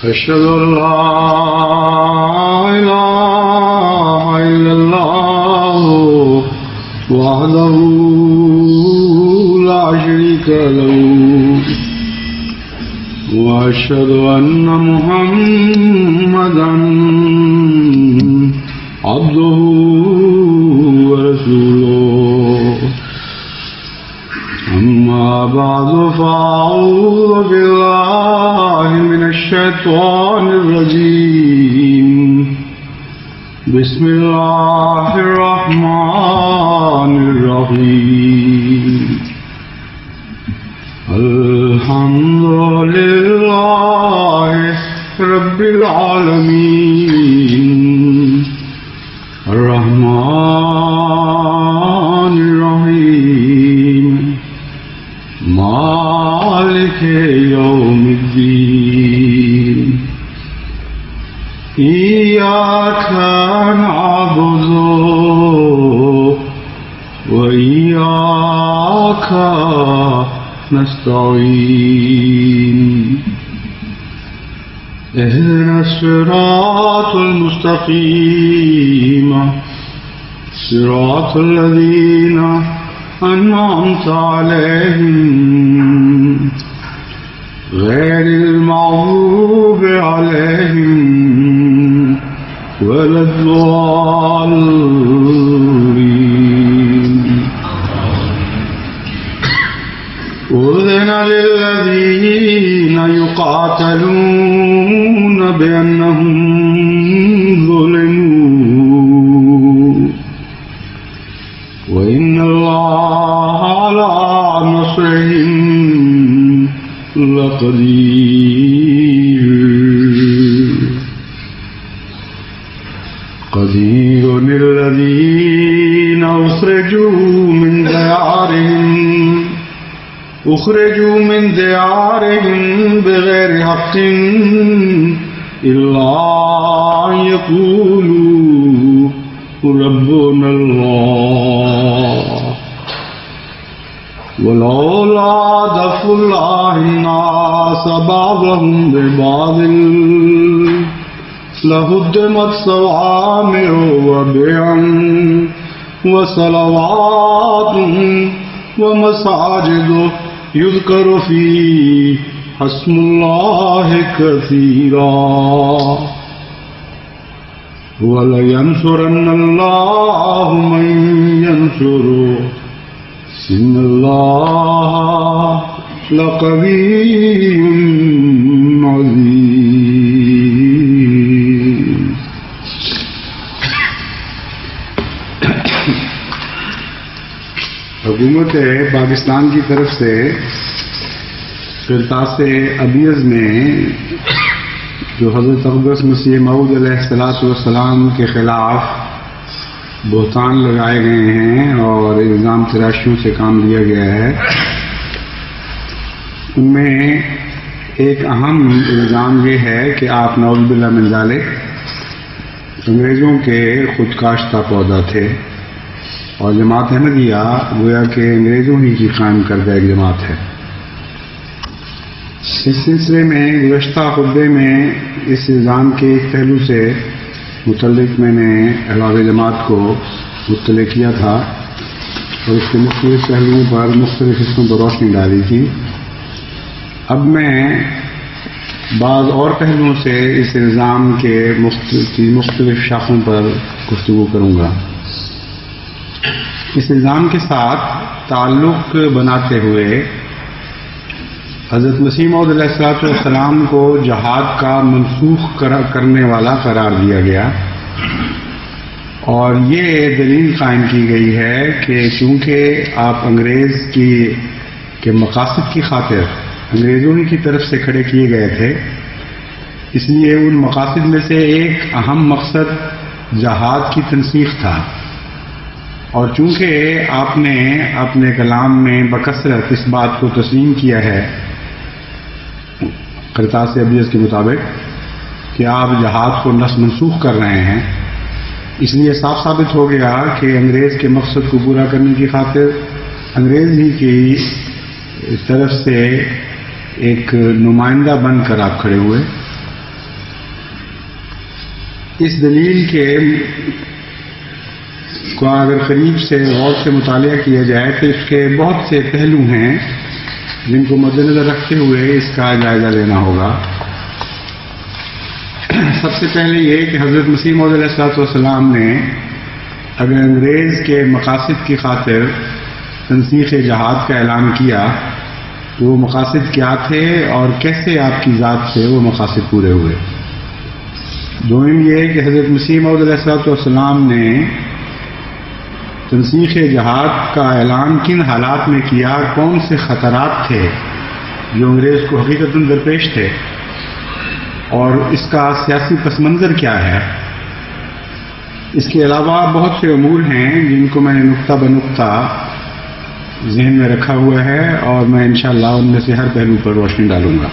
أشهد أن لا إله إلا الله وحده لا شريك له وأشهد أن محمدا عبده ورسوله أما بعد فأعوذ بالله من الشيطان الرجيم بسم الله الرحمن الرحيم الحمد لله رب العالمين الرحمن الرحيم مالك يوم الدين إياك نعبد وإياك نستعين اهدنا الصراط المستقيم صراط الذين أنعمت عليهم غير المغضوب عليهم ولا الضالين أذن للذين يقاتلون بأنهم ظلموا وإن الله على نصرهم قدير الذين أخرجوا من ديارهم بغير حق إلا أن يقولوا ربنا الله ولولا دفع الله الناس بعضهم ببعض لهدمت صوامع وبيع وصلوات ومساجد يذكر فيه اسم الله كثيرا ولينصرن الله من ينصره إن الله لقوي عزيز. حکومت پاکستان کی طرف سے قرطاس ابیض میں جو حضرت اقدس مسیح موعود علیہ السلام کے خلاف بہتان لگائے گئے ہیں اور الزام تراشیوں سے کام لیا گیا ہے، ان میں ایک اہم الزام یہ ہے کہ آپ نعوذ باللہ من ذالک انگریزوں کے خود کاشتہ پودا تھے، اور جماعت احمدیہ گویا کہ انگریزوں ہی کی قائم کردہ ایک جماعت ہے۔ اس سلسلے میں گزشتہ خطبے میں اس الزام کے ایک پہلو سے متعلق میں نے احباب جماعت کو مطلع کیا تھا اور اس کے مختلف پہلوؤں پر مختلف حصوں پر روشنی ڈالی تھی۔ اب میں بعض اور پہلوؤں سے اس الزام کے مختلف شاخوں پر گفتگو کروں گا۔ اس الزام کے ساتھ تعلق بناتے ہوئے حضرت مسیح موعود علیہ السلام کو جہاد کا منسوخ کرنے والا قرار دیا گیا، اور یہ دلیل قائم کی گئی ہے کہ چونکہ آپ انگریز کے مقاصد کی خاطر انگریزوں کی طرف سے کھڑے کیے گئے تھے، اس لیے ان مقاصد میں سے ایک اہم مقصد جہاد کی تنسیخ تھا، اور چونکہ آپ نے اپنے کلام میں بکثرت اس بات کو تسلیم کیا ہے قرطاس ابیض کے مطابق کہ آپ جہاد کو منسوخ کر رہے ہیں، اس لیے صاف ثابت ہو گیا کہ انگریز کے مقصد کو پورا کرنے کی خاطر انگریز ہی کی طرف سے ایک نمائندہ بن کر آپ کھڑے ہوئے، اس دلیل کے کو اگر قریب سے غور سے مطالعہ کیا جائے تو اس کے بہت سے پہلو ہیں جن کو مد نظر رکھتے ہوئے اس کا جائزہ لینا ہوگا۔ سب سے پہلے یہ کہ حضرت مسیح موعود علیہ الصلوۃ والسلام نے اگر انگریز کے مقاصد کی خاطر تنسیخ جہاد کا اعلان کیا تو وہ مقاصد کیا تھے اور کیسے آپ کی ذات سے وہ مقاصد پورے ہوئے۔ دوم یہ کہ حضرت مسیح موعود علیہ الصلوۃ والسلام نے تنسیخ جہاد کا اعلان کن حالات میں کیا، کون سے خطرات تھے جو انگریز کو حقیقتاً درپیش تھے، اور اس کا سیاسی پس منظر کیا ہے۔ اس کے علاوہ بہت سے امور ہیں جن کو میں نے نقطہ بنقطہ ذہن میں رکھا ہوا ہے اور میں انشاءاللہ ان میں سے ہر پہلو پر روشنی ڈالوں گا۔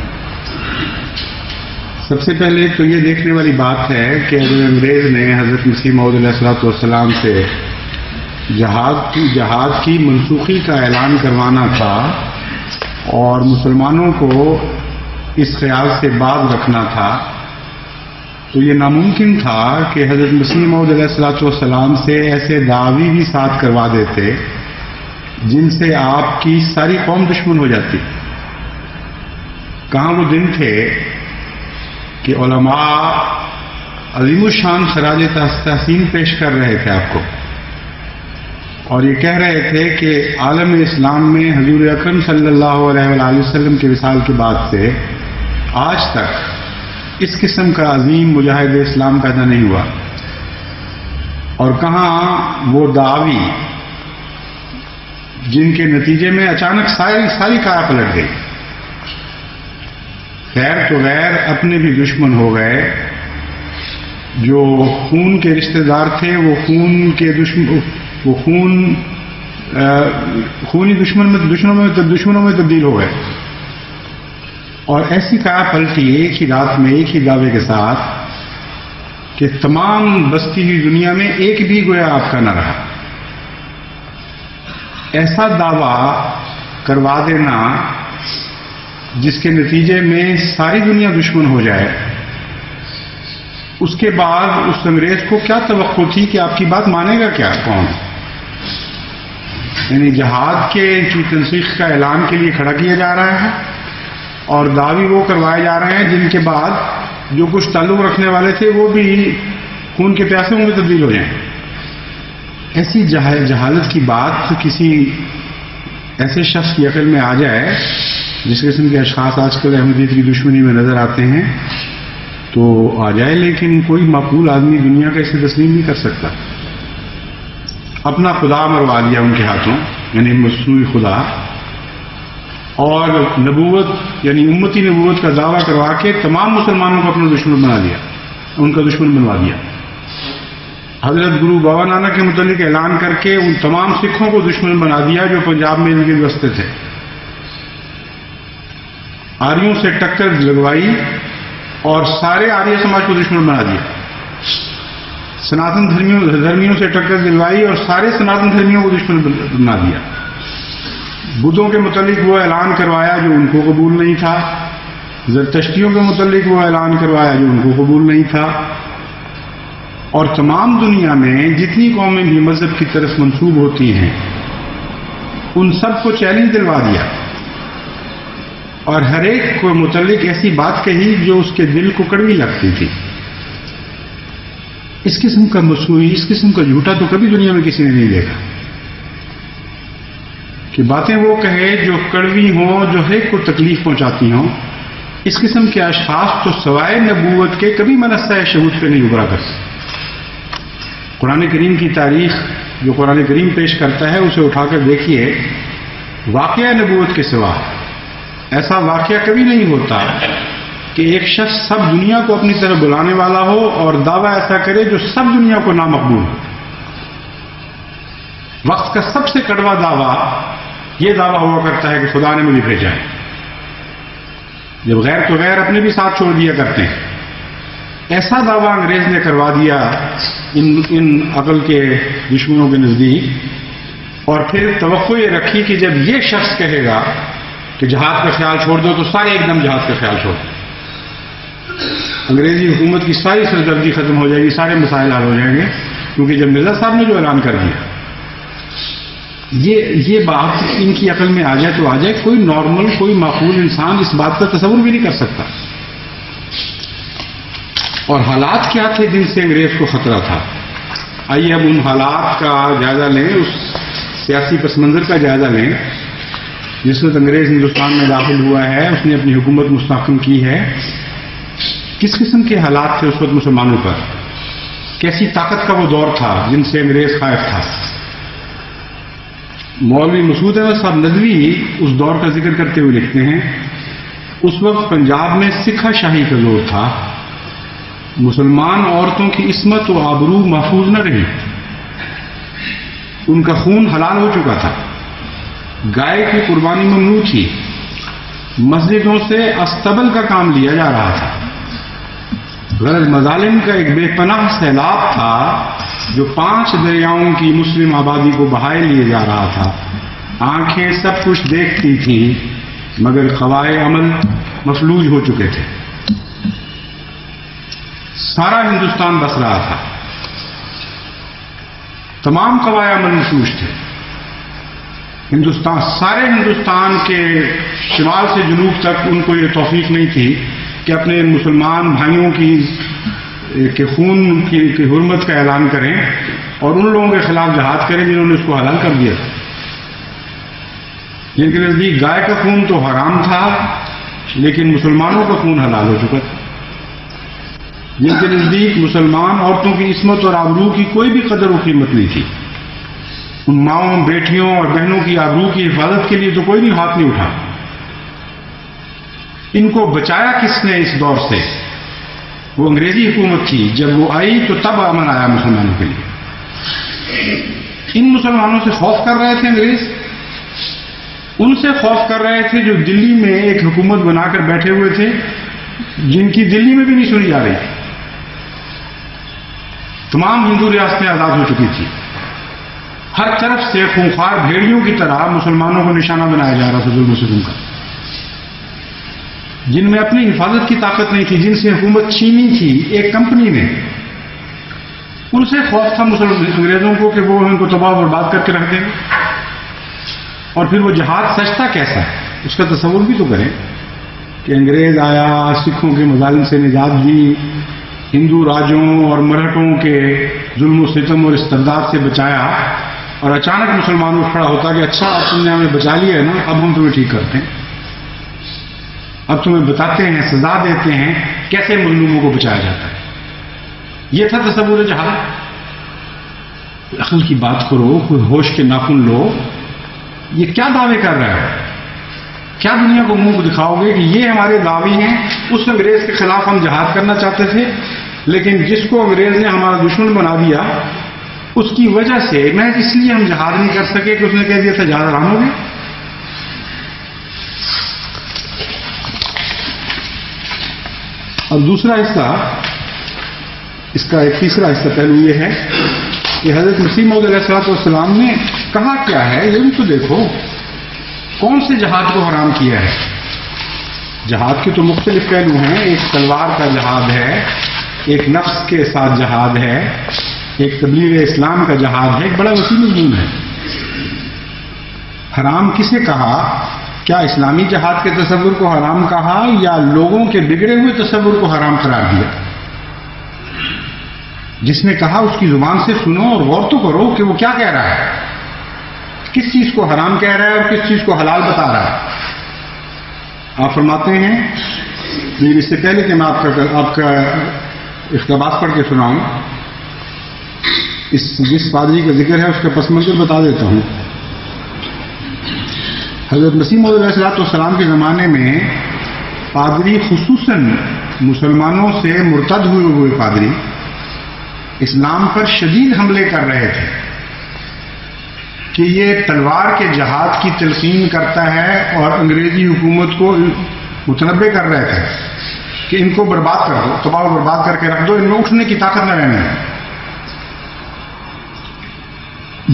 سب سے پہلے تو یہ دیکھنے والی بات ہے کہ اگر انگریز نے حضرت مسیح موعود علیہ الصلوۃ والسلام سے جہاد کی منسوخی کا اعلان کروانا تھا اور مسلمانوں کو اس خیال سے باز رکھنا تھا تو یہ ناممکن تھا کہ حضرت مسیح موعود علیہ الصلوۃ والسلام سے ایسے دعوی بھی ساتھ کروا دیتے جن سے آپ کی ساری قوم دشمن ہو جاتی۔ کہاں وہ دن تھے کہ علماء عظیم الشان خراج تحسین پیش کر رہے تھے آپ کو، اور یہ کہہ رہے تھے کہ عالم اسلام میں حضور اکرم صلی اللہ علیہ وآلہ وسلم کے وصال کے بعد سے آج تک اس قسم کا عظیم مجاہد اسلام پیدا نہیں ہوا، اور کہاں وہ دعوی جن کے نتیجے میں اچانک ساری کار پلٹ گئی، خیر تو غیر اپنے بھی دشمن ہو گئے، جو خون کے رشتہ دار تھے وہ خونی دشمنوں میں تبدیل ہو گئے، اور ایسی کار پلٹی ایک ہی رات میں ایک ہی دعوے کے ساتھ کہ تمام بستی ہوئی دنیا میں ایک بھی گویا آپ کا نہ رہا۔ ایسا دعویٰ کروا دینا جس کے نتیجے میں ساری دنیا دشمن ہو جائے، اس کے بعد اس انگریز کو کیا توقع تھی کہ آپ کی بات مانے گا کیا کون؟ یعنی جہاد کی تنسیخ کا اعلان کے لیے کھڑا کیا جا رہا ہے اور دعوی وہ کروائے جا رہے ہیں جن کے بعد جو کچھ تعلق رکھنے والے تھے وہ بھی خون کے پیاسوں میں تبدیل ہو جائیں۔ ایسی جہالت کی بات کسی ایسے شخص کی عقل میں آ جائے، جس قسم کے اشخاص آج کل احمدیت کی دشمنی میں نظر آتے ہیں، تو آ جائے، لیکن کوئی معقول آدمی دنیا کا اسے تسلیم نہیں کر سکتا۔ اپنا خدا مروا دیا ان کے ہاتھوں، یعنی مصنوعی خدا، اور نبوت یعنی امتی نبوت کا دعویٰ کروا کے تمام مسلمانوں کو اپنا دشمن بنا دیا، ان کا دشمن بنوا دیا۔ حضرت گرو بابا نانک کے متعلق اعلان کر کے ان تمام سکھوں کو دشمن بنا دیا جو پنجاب میں ان کے بستے تھے۔ آریوں سے ٹکر لگوائی اور سارے آریہ سماج کو دشمن بنا دیا۔ سناتن دھرمیوں سے ٹکر دلوائی اور سارے سناتن دھرمیوں کو دشمن بنا دیا۔ بدھوں کے متعلق وہ اعلان کروایا جو ان کو قبول نہیں تھا، زرتشتیوں کے متعلق وہ اعلان کروایا جو ان کو قبول نہیں تھا، اور تمام دنیا میں جتنی قومیں بھی مذہب کی طرف منسوب ہوتی ہیں ان سب کو چیلنج دلوا دیا، اور ہر ایک کو متعلق ایسی بات کہی جو اس کے دل کو کڑوی لگتی تھی۔ اس قسم کا مصنوعی، اس قسم کا جھوٹا تو کبھی دنیا میں کسی نے نہیں دیکھا کہ باتیں وہ کہے جو کڑوی ہوں، جو ہر ایک کو تکلیف پہنچاتی ہوں۔ اس قسم کے اشخاص تو سوائے نبوت کے کبھی منصہ شہود پہ نہیں ابھرا کرتے۔ قرآن کریم کی تاریخ جو قرآن کریم پیش کرتا ہے اسے اٹھا کر دیکھیے، واقعہ نبوت کے سوا ایسا واقعہ کبھی نہیں ہوتا کہ ایک شخص سب دنیا کو اپنی طرف بلانے والا ہو اور دعویٰ ایسا کرے جو سب دنیا کو نامقبول ہو۔ وقت کا سب سے کڑوا دعویٰ یہ دعویٰ ہوا کرتا ہے کہ خدا نے مجھے بھیجا ہے، جب غیر تو غیر اپنے بھی ساتھ چھوڑ دیا کرتے ہیں۔ ایسا دعویٰ انگریز نے کروا دیا ان عقل کے دشمنوں کے نزدیک، اور پھر توقع یہ رکھی کہ جب یہ شخص کہے گا کہ جہاد کا خیال چھوڑ دو تو سارے ایک دم جہاد کا خیال چھوڑ دو۔ انگریزی حکومت کی ساری سردردی ختم ہو جائے گی، سارے مسائل حل ہو جائیں گے، کیونکہ جب مرزا صاحب نے جو اعلان کر دیا، یہ بات ان کی عقل میں آ جائے تو آ جائے، کوئی نارمل، کوئی معقول انسان اس بات کا تصور بھی نہیں کر سکتا۔ اور حالات کیا تھے جن سے انگریز کو خطرہ تھا؟ آئیے اب ان حالات کا جائزہ لیں، اس سیاسی پس منظر کا جائزہ لیں جس وقت انگریز ہندوستان میں داخل ہوا ہے، اس نے اپنی حکومت مستحکم کی ہے۔ کس قسم کے حالات تھے اس وقت مسلمانوں پر؟ کیسی طاقت کا وہ دور تھا جن سے انگریز خائف تھا؟ مولوی مسعود احمد صاحب ندوی اس دور کا ذکر کرتے ہوئے لکھتے ہیں، اس وقت پنجاب میں سکھا شاہی کا زور تھا، مسلمان عورتوں کی عصمت و آبرو محفوظ نہ رہی، ان کا خون حلال ہو چکا تھا، گائے کی قربانی ممنوع تھی، مسجدوں سے استبل کا کام لیا جا رہا تھا، غرض مظالم کا ایک بے پناہ سیلاب تھا جو 5 دریاؤں کی مسلم آبادی کو بہائے لیے جا رہا تھا۔ آنکھیں سب کچھ دیکھتی تھیں مگر قوائے عمل مفلوج ہو چکے تھے۔ سارا ہندوستان بس رہا تھا، تمام قوائے عمل مفلوج تھے۔ سارے ہندوستان کے شمال سے جنوب تک ان کو یہ توفیق نہیں تھی کہ اپنے مسلمان بھائیوں کے خون کی حرمت کا اعلان کریں اور ان لوگوں کے خلاف جہاد کریں جنہوں نے اس کو حلال کر دیا تھا۔ جن کے نزدیک گائے کا خون تو حرام تھا لیکن مسلمانوں کا خون حلال ہو چکا تھا، جن کے نزدیک مسلمان عورتوں کی عصمت اور آبرو کی کوئی بھی قدر و قیمت نہیں تھی، ان ماؤں، بیٹیوں اور بہنوں کی آبرو کی حفاظت کے لیے تو کوئی بھی ہاتھ نہیں اٹھا۔ ان کو بچایا کس نے اس دور سے؟ وہ انگریزی حکومت تھی، جب وہ آئی تو تب امن آیا مسلمانوں کے لیے۔ ان مسلمانوں سے خوف کر رہے تھے انگریز، ان سے خوف کر رہے تھے جو دلی میں ایک حکومت بنا کر بیٹھے ہوئے تھے جن کی دلی میں بھی نہیں سنی جا رہی تھی۔ تمام ہندو ریاستیں آزاد ہو چکی تھی، ہر طرف سے خونخوار بھیڑیوں کی طرح مسلمانوں کو نشانہ بنایا جا رہا تھا ظلم و ستم کا، جن میں اپنی حفاظت کی طاقت نہیں تھی، جن سے حکومت چھینی تھی ایک کمپنی نے۔ ان سے خوف تھا انگریزوں کو کہ وہ ان کو تباہ و برباد کر کے رکھ دیں۔ اور پھر وہ جہاد سچتا کیسا ہے اس کا تصور بھی تو کریں کہ انگریز آیا، سکھوں کے مظالم سے نجات دی، ہندو راجوں اور مرہٹوں کے ظلم و ستم اور استبداد سے بچایا، اور اچانک مسلمانوں کھڑا ہوتا کہ اچھا اب تم نے ہمیں بچا لیا ہے نا، اب ہم تمہیں ٹھیک کرتے ہیں، اب تمہیں بتاتے ہیں، سزا دیتے ہیں کیسے مظلوموں کو بچایا جاتا ہے۔ یہ تھا تصور جہاد۔ عقل کی بات کرو، کوئی ہوش کے ناخن لو۔ یہ کیا دعوے کر رہا ہے؟ کیا دنیا کو منہ دکھاؤ گے کہ یہ ہمارے دعوی ہیں؟ اس انگریز کے خلاف ہم جہاد کرنا چاہتے تھے لیکن جس کو انگریز نے ہمارا دشمن بنا دیا اس کی وجہ سے میں اس لیے ہم جہاد نہیں کر سکے کہ اس نے کہہ دیا تھا جہاد حرام ہو گیا۔ اور دوسرا حصہ، اس کا ایک تیسرا حصہ پہلو یہ ہے کہ حضرت مسیح موعود علیہ السلام نے کہا کیا ہے، یہ بھی تو دیکھو، کون سے جہاد کو حرام کیا ہے۔ جہاد کے تو مختلف پہلو ہیں، ایک تلوار کا جہاد ہے، ایک نفس کے ساتھ جہاد ہے، ایک تبلیغ اسلام کا جہاد ہے، ایک بڑا وسیع مضمون ہے۔ حرام کسے کہا؟ کیا اسلامی جہاد کے تصور کو حرام کہا یا لوگوں کے بگڑے ہوئے تصور کو حرام قرار دیا؟ جس نے کہا اس کی زبان سے سنو اور غور تو کرو کہ وہ کیا کہہ رہا ہے، کس چیز کو حرام کہہ رہا ہے اور کس چیز کو حلال بتا رہا ہے۔ آپ فرماتے ہیں، لیکن اس سے پہلے کہ میں آپ کا اقتباس پڑھ کے سناؤں، جس پادری کا ذکر ہے اس کا پس منظر بتا دیتا ہوں۔ حضرت مسیح موعود علیہ السلام کے زمانے میں پادری، خصوصاً مسلمانوں سے مرتد ہوئے پادری، اسلام پر شدید حملے کر رہے تھے کہ یہ تلوار کے جہاد کی تلقین کرتا ہے اور انگریزی حکومت کو متنبع کر رہے تھے کہ ان کو برباد کر دو، تباہ و برباد کر کے رکھ دو، ان میں اٹھنے کی طاقت نہ رہنے۔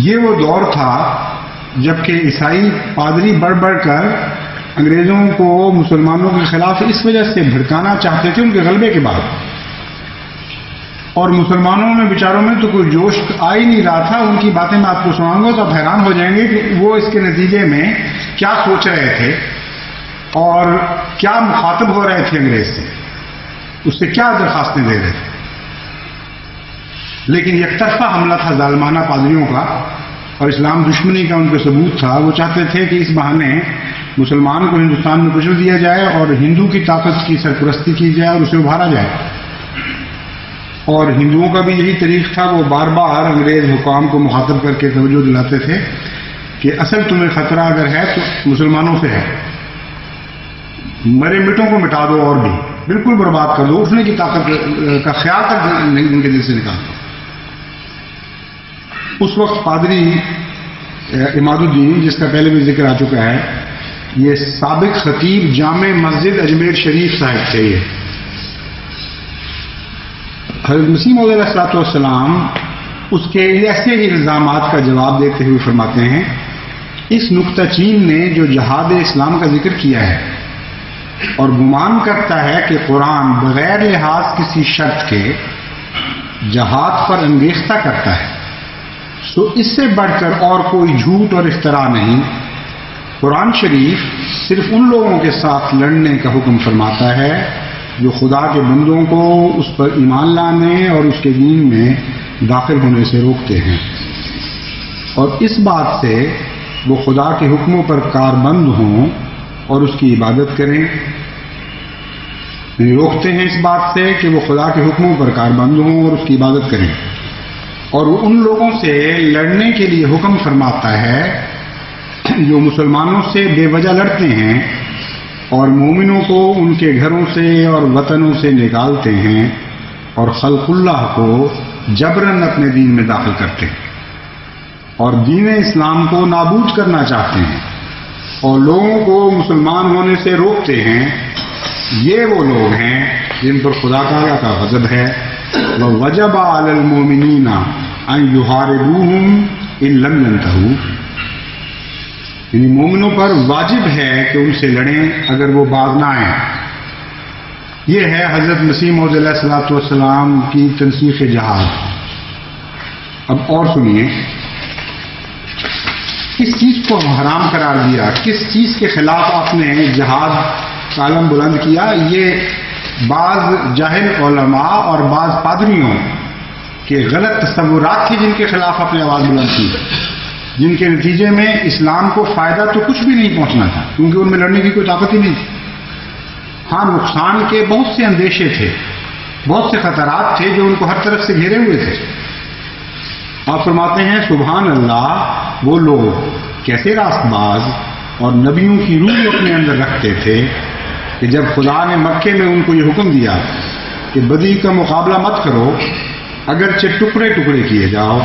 یہ وہ دور تھا جبکہ عیسائی پادری بڑھ بڑھ کر انگریزوں کو مسلمانوں کے خلاف اس وجہ سے بھڑکانا چاہتے تھے ان کے غلبے کے بعد، اور مسلمانوں میں بیچاروں میں تو کوئی جوش آ ہی نہیں رہا تھا. ان کی باتیں میں آپ کو سناؤں گا تو آپ حیران ہو جائیں گے کہ وہ اس کے نتیجے میں کیا سوچ رہے تھے اور کیا مخاطب ہو رہے تھے انگریز سے، اس سے کیا درخواستیں دے رہے تھے. لیکن یک طرفہ حملہ تھا ظالمانہ پادریوں کا اور اسلام دشمنی کا ان کا ثبوت تھا. وہ چاہتے تھے کہ اس بہانے مسلمان کو ہندوستان میں کچل دیا جائے اور ہندو کی طاقت کی سرپرستی کی جائے اور اسے ابھارا جائے. اور ہندوؤں کا بھی یہی طریق تھا. وہ بار بار انگریز حکام کو مخاطب کر کے توجہ دلاتے تھے کہ اصل تمہیں خطرہ اگر ہے تو مسلمانوں سے ہے. مرے مٹوں کو مٹا دو اور بھی بالکل برباد کر دو، اٹھنے کی طاقت کا خیال تک ان کے دل سے نکال دو. اس وقت پادری عماد الدین، جس کا پہلے بھی ذکر آ چکا ہے، یہ سابق خطیب جامع مسجد اجمیر شریف صاحب تھے. یہ حضرت مسیح موعود علیہ الصلوۃ والسلام اس کے ایسے ہی الزامات کا جواب دیتے ہوئے فرماتے ہیں، اس نکتہ چین نے جو جہاد اسلام کا ذکر کیا ہے اور گمان کرتا ہے کہ قرآن بغیر لحاظ کسی شرط کے جہاد پر انگیختہ کرتا ہے، سو اس سے بڑھ کر اور کوئی جھوٹ اور افتراء نہیں. قرآن شریف صرف ان لوگوں کے ساتھ لڑنے کا حکم فرماتا ہے جو خدا کے بندوں کو اس پر ایمان لانے اور اس کے دین میں داخل ہونے سے روکتے ہیں، اور اس بات سے وہ خدا کے حکموں پر کاربند ہوں اور اس کی عبادت کریں. روکتے ہیں اس بات سے کہ وہ خدا کے حکموں پر کاربند ہوں اور اس کی عبادت کریں. اور وہ ان لوگوں سے لڑنے کے لیے حکم فرماتا ہے جو مسلمانوں سے بے وجہ لڑتے ہیں اور مومنوں کو ان کے گھروں سے اور وطنوں سے نکالتے ہیں اور خلق اللہ کو جبراً اپنے دین میں داخل کرتے ہیں اور دین اسلام کو نابود کرنا چاہتے ہیں اور لوگوں کو مسلمان ہونے سے روکتے ہیں. یہ وہ لوگ ہیں جن پر خدا تعالیٰ کا غضب ہے. وَوَجَبَ عَلَى الْمُؤْمِنِينَ أَن يُحَارِبُوهُمْ إِن لَّمْ يَنْتَهُوا، یعنی مومنوں پر واجب ہے کہ ان سے لڑیں اگر وہ باز نہ آئیں. یہ ہے حضرت مسیح موعود علیہ الصلوۃ والسلام کی تنسیخ جہاد. اب اور سنیے، کس چیز کو حرام قرار دیا، کس چیز کے خلاف آپ نے جہاد کا علم بلند کیا. یہ بعض جاہل علماء اور بعض پادریوں کے غلط تصورات تھے جن کے خلاف آپ نے آواز بلند کی، جن کے نتیجے میں اسلام کو فائدہ تو کچھ بھی نہیں پہنچنا تھا کیونکہ ان میں لڑنے کی کوئی طاقت ہی نہیں تھی. ہاں، نقصان کے بہت سے اندیشے تھے، بہت سے خطرات تھے جو ان کو ہر طرف سے گھیرے ہوئے تھے. آپ فرماتے ہیں سبحان اللہ، وہ لوگ کیسے راست باز اور نبیوں کی روح اپنے اندر رکھتے تھے کہ جب خدا نے مکے میں ان کو یہ حکم دیا کہ بدی کا مقابلہ مت کرو اگرچہ ٹکڑے ٹکڑے کیے جاؤ،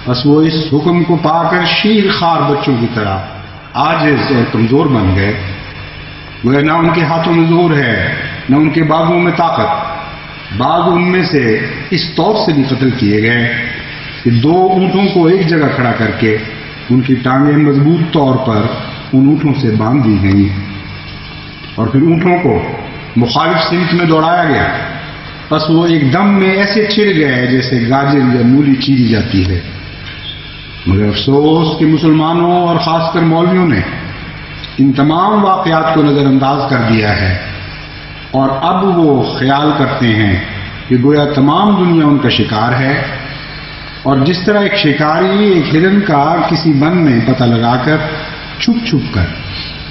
بس وہ اس حکم کو پا کر شیر خوار بچوں کی طرح عاجز اور کمزور بن گئے. وہ نہ ان کے ہاتھوں میں زور ہے نہ ان کے باغوں میں طاقت. باغ ان میں سے اس طور سے بھی قتل کیے گئے کہ 2 اونٹوں کو ایک جگہ کھڑا کر کے ان کی ٹانگیں مضبوط طور پر ان اونٹوں سے باندھ دی گئیں اور پھر اونٹوں کو مخالف سمت میں دوڑایا گیا. بس وہ ایک دم میں ایسے چھڑ گئے جیسے گاجر یا مولی چیری جاتی ہے. مگر افسوس کہ مسلمانوں اور خاص کر مولویوں نے ان تمام واقعات کو نظر انداز کر دیا ہے اور اب وہ خیال کرتے ہیں کہ گویا تمام دنیا ان کا شکار ہے. اور جس طرح ایک شکاری ایک ہرن کا کسی بن میں پتہ لگا کر چھپ چھپ کر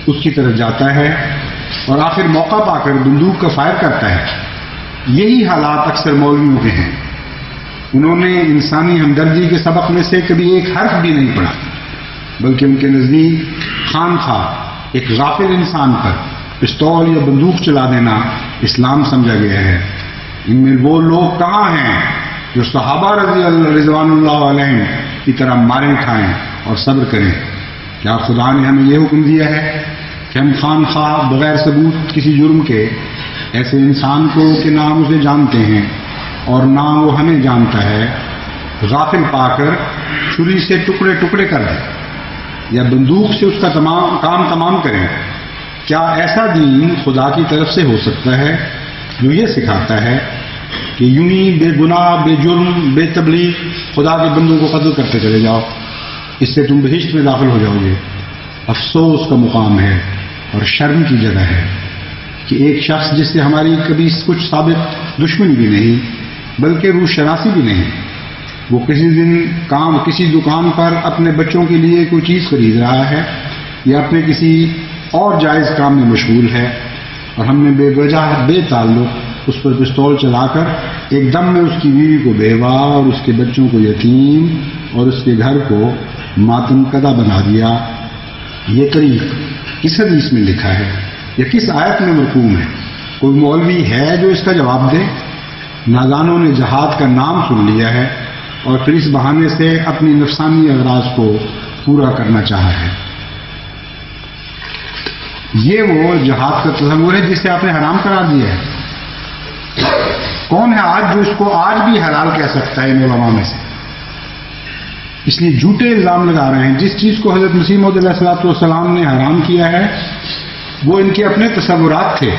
اس کی طرف جاتا ہے اور آخر موقع پا کر بندوق کا فائر کرتا ہے، یہی حالات اکثر مولویوں کے ہیں. انہوں نے انسانی ہمدردی کے سبق میں سے کبھی ایک حرف بھی نہیں پڑھا، بلکہ ان کے نزدیک خام خواہ ایک غافل انسان پر پستول یا بندوق چلا دینا اسلام سمجھا گیا ہے. ان میں وہ لوگ کہاں ہیں جو صحابہ رضوان اللہ علیہم کی طرح ماریں کھائیں اور صبر کریں؟ کیا خدا نے ہمیں یہ حکم دیا ہے کہ ہم خام خواہ بغیر ثبوت کسی جرم کے ایسے انسان کو کہ نہ ہم اسے جانتے ہیں اور نہ وہ ہمیں جانتا ہے غافل پا کر چھری سے ٹکڑے ٹکڑے کر دیں یا بندوق سے اس کا کام تمام کریں؟ کیا ایسا دین خدا کی طرف سے ہو سکتا ہے جو یہ سکھاتا ہے کہ یوں ہی بے گناہ، بے جرم، بے تبلیغ خدا کے بندوں کو قتل کرتے چلے جاؤ، اس سے تم بہشت میں داخل ہو جاؤ گے؟ افسوس کا مقام ہے اور شرم کی جگہ ہے کہ ایک شخص جس سے ہماری کبھی کچھ ثابت دشمنی بھی نہیں بلکہ روح شناسی بھی نہیں، وہ کسی دکان پر اپنے بچوں کے لیے کوئی چیز خرید رہا ہے یا اپنے کسی اور جائز کام میں مشغول ہے، اور ہم نے بے وجہ بے تعلق اس پر پستول چلا کر ایک دم میں اس کی بیوی کو بیوہ اور اس کے بچوں کو یتیم اور اس کے گھر کو ماتم کدہ بنا دیا۔ یہ طریق کس حدیث میں لکھا ہے یا کس آیت میں مرقوم ہے؟ کوئی مولوی ہے جو اس کا جواب دے؟ نادانوں نے جہاد کا نام سن لیا ہے اور پھر اس بہانے سے اپنی نفسانی اغراض کو پورا کرنا چاہا ہے۔ یہ وہ جہاد کا تصور ہے جسے آپ نے حرام قرار دیا ہے۔ کون ہے آج جو اس کو آج بھی حلال کہہ سکتا ہے ان علماء میں سے؟ اس لیے جھوٹے الزام لگا رہے ہیں۔ جس چیز کو حضرت مسیح موعود علیہ الصلوۃ والسلام نے حرام کیا ہے وہ ان کے اپنے تصورات تھے،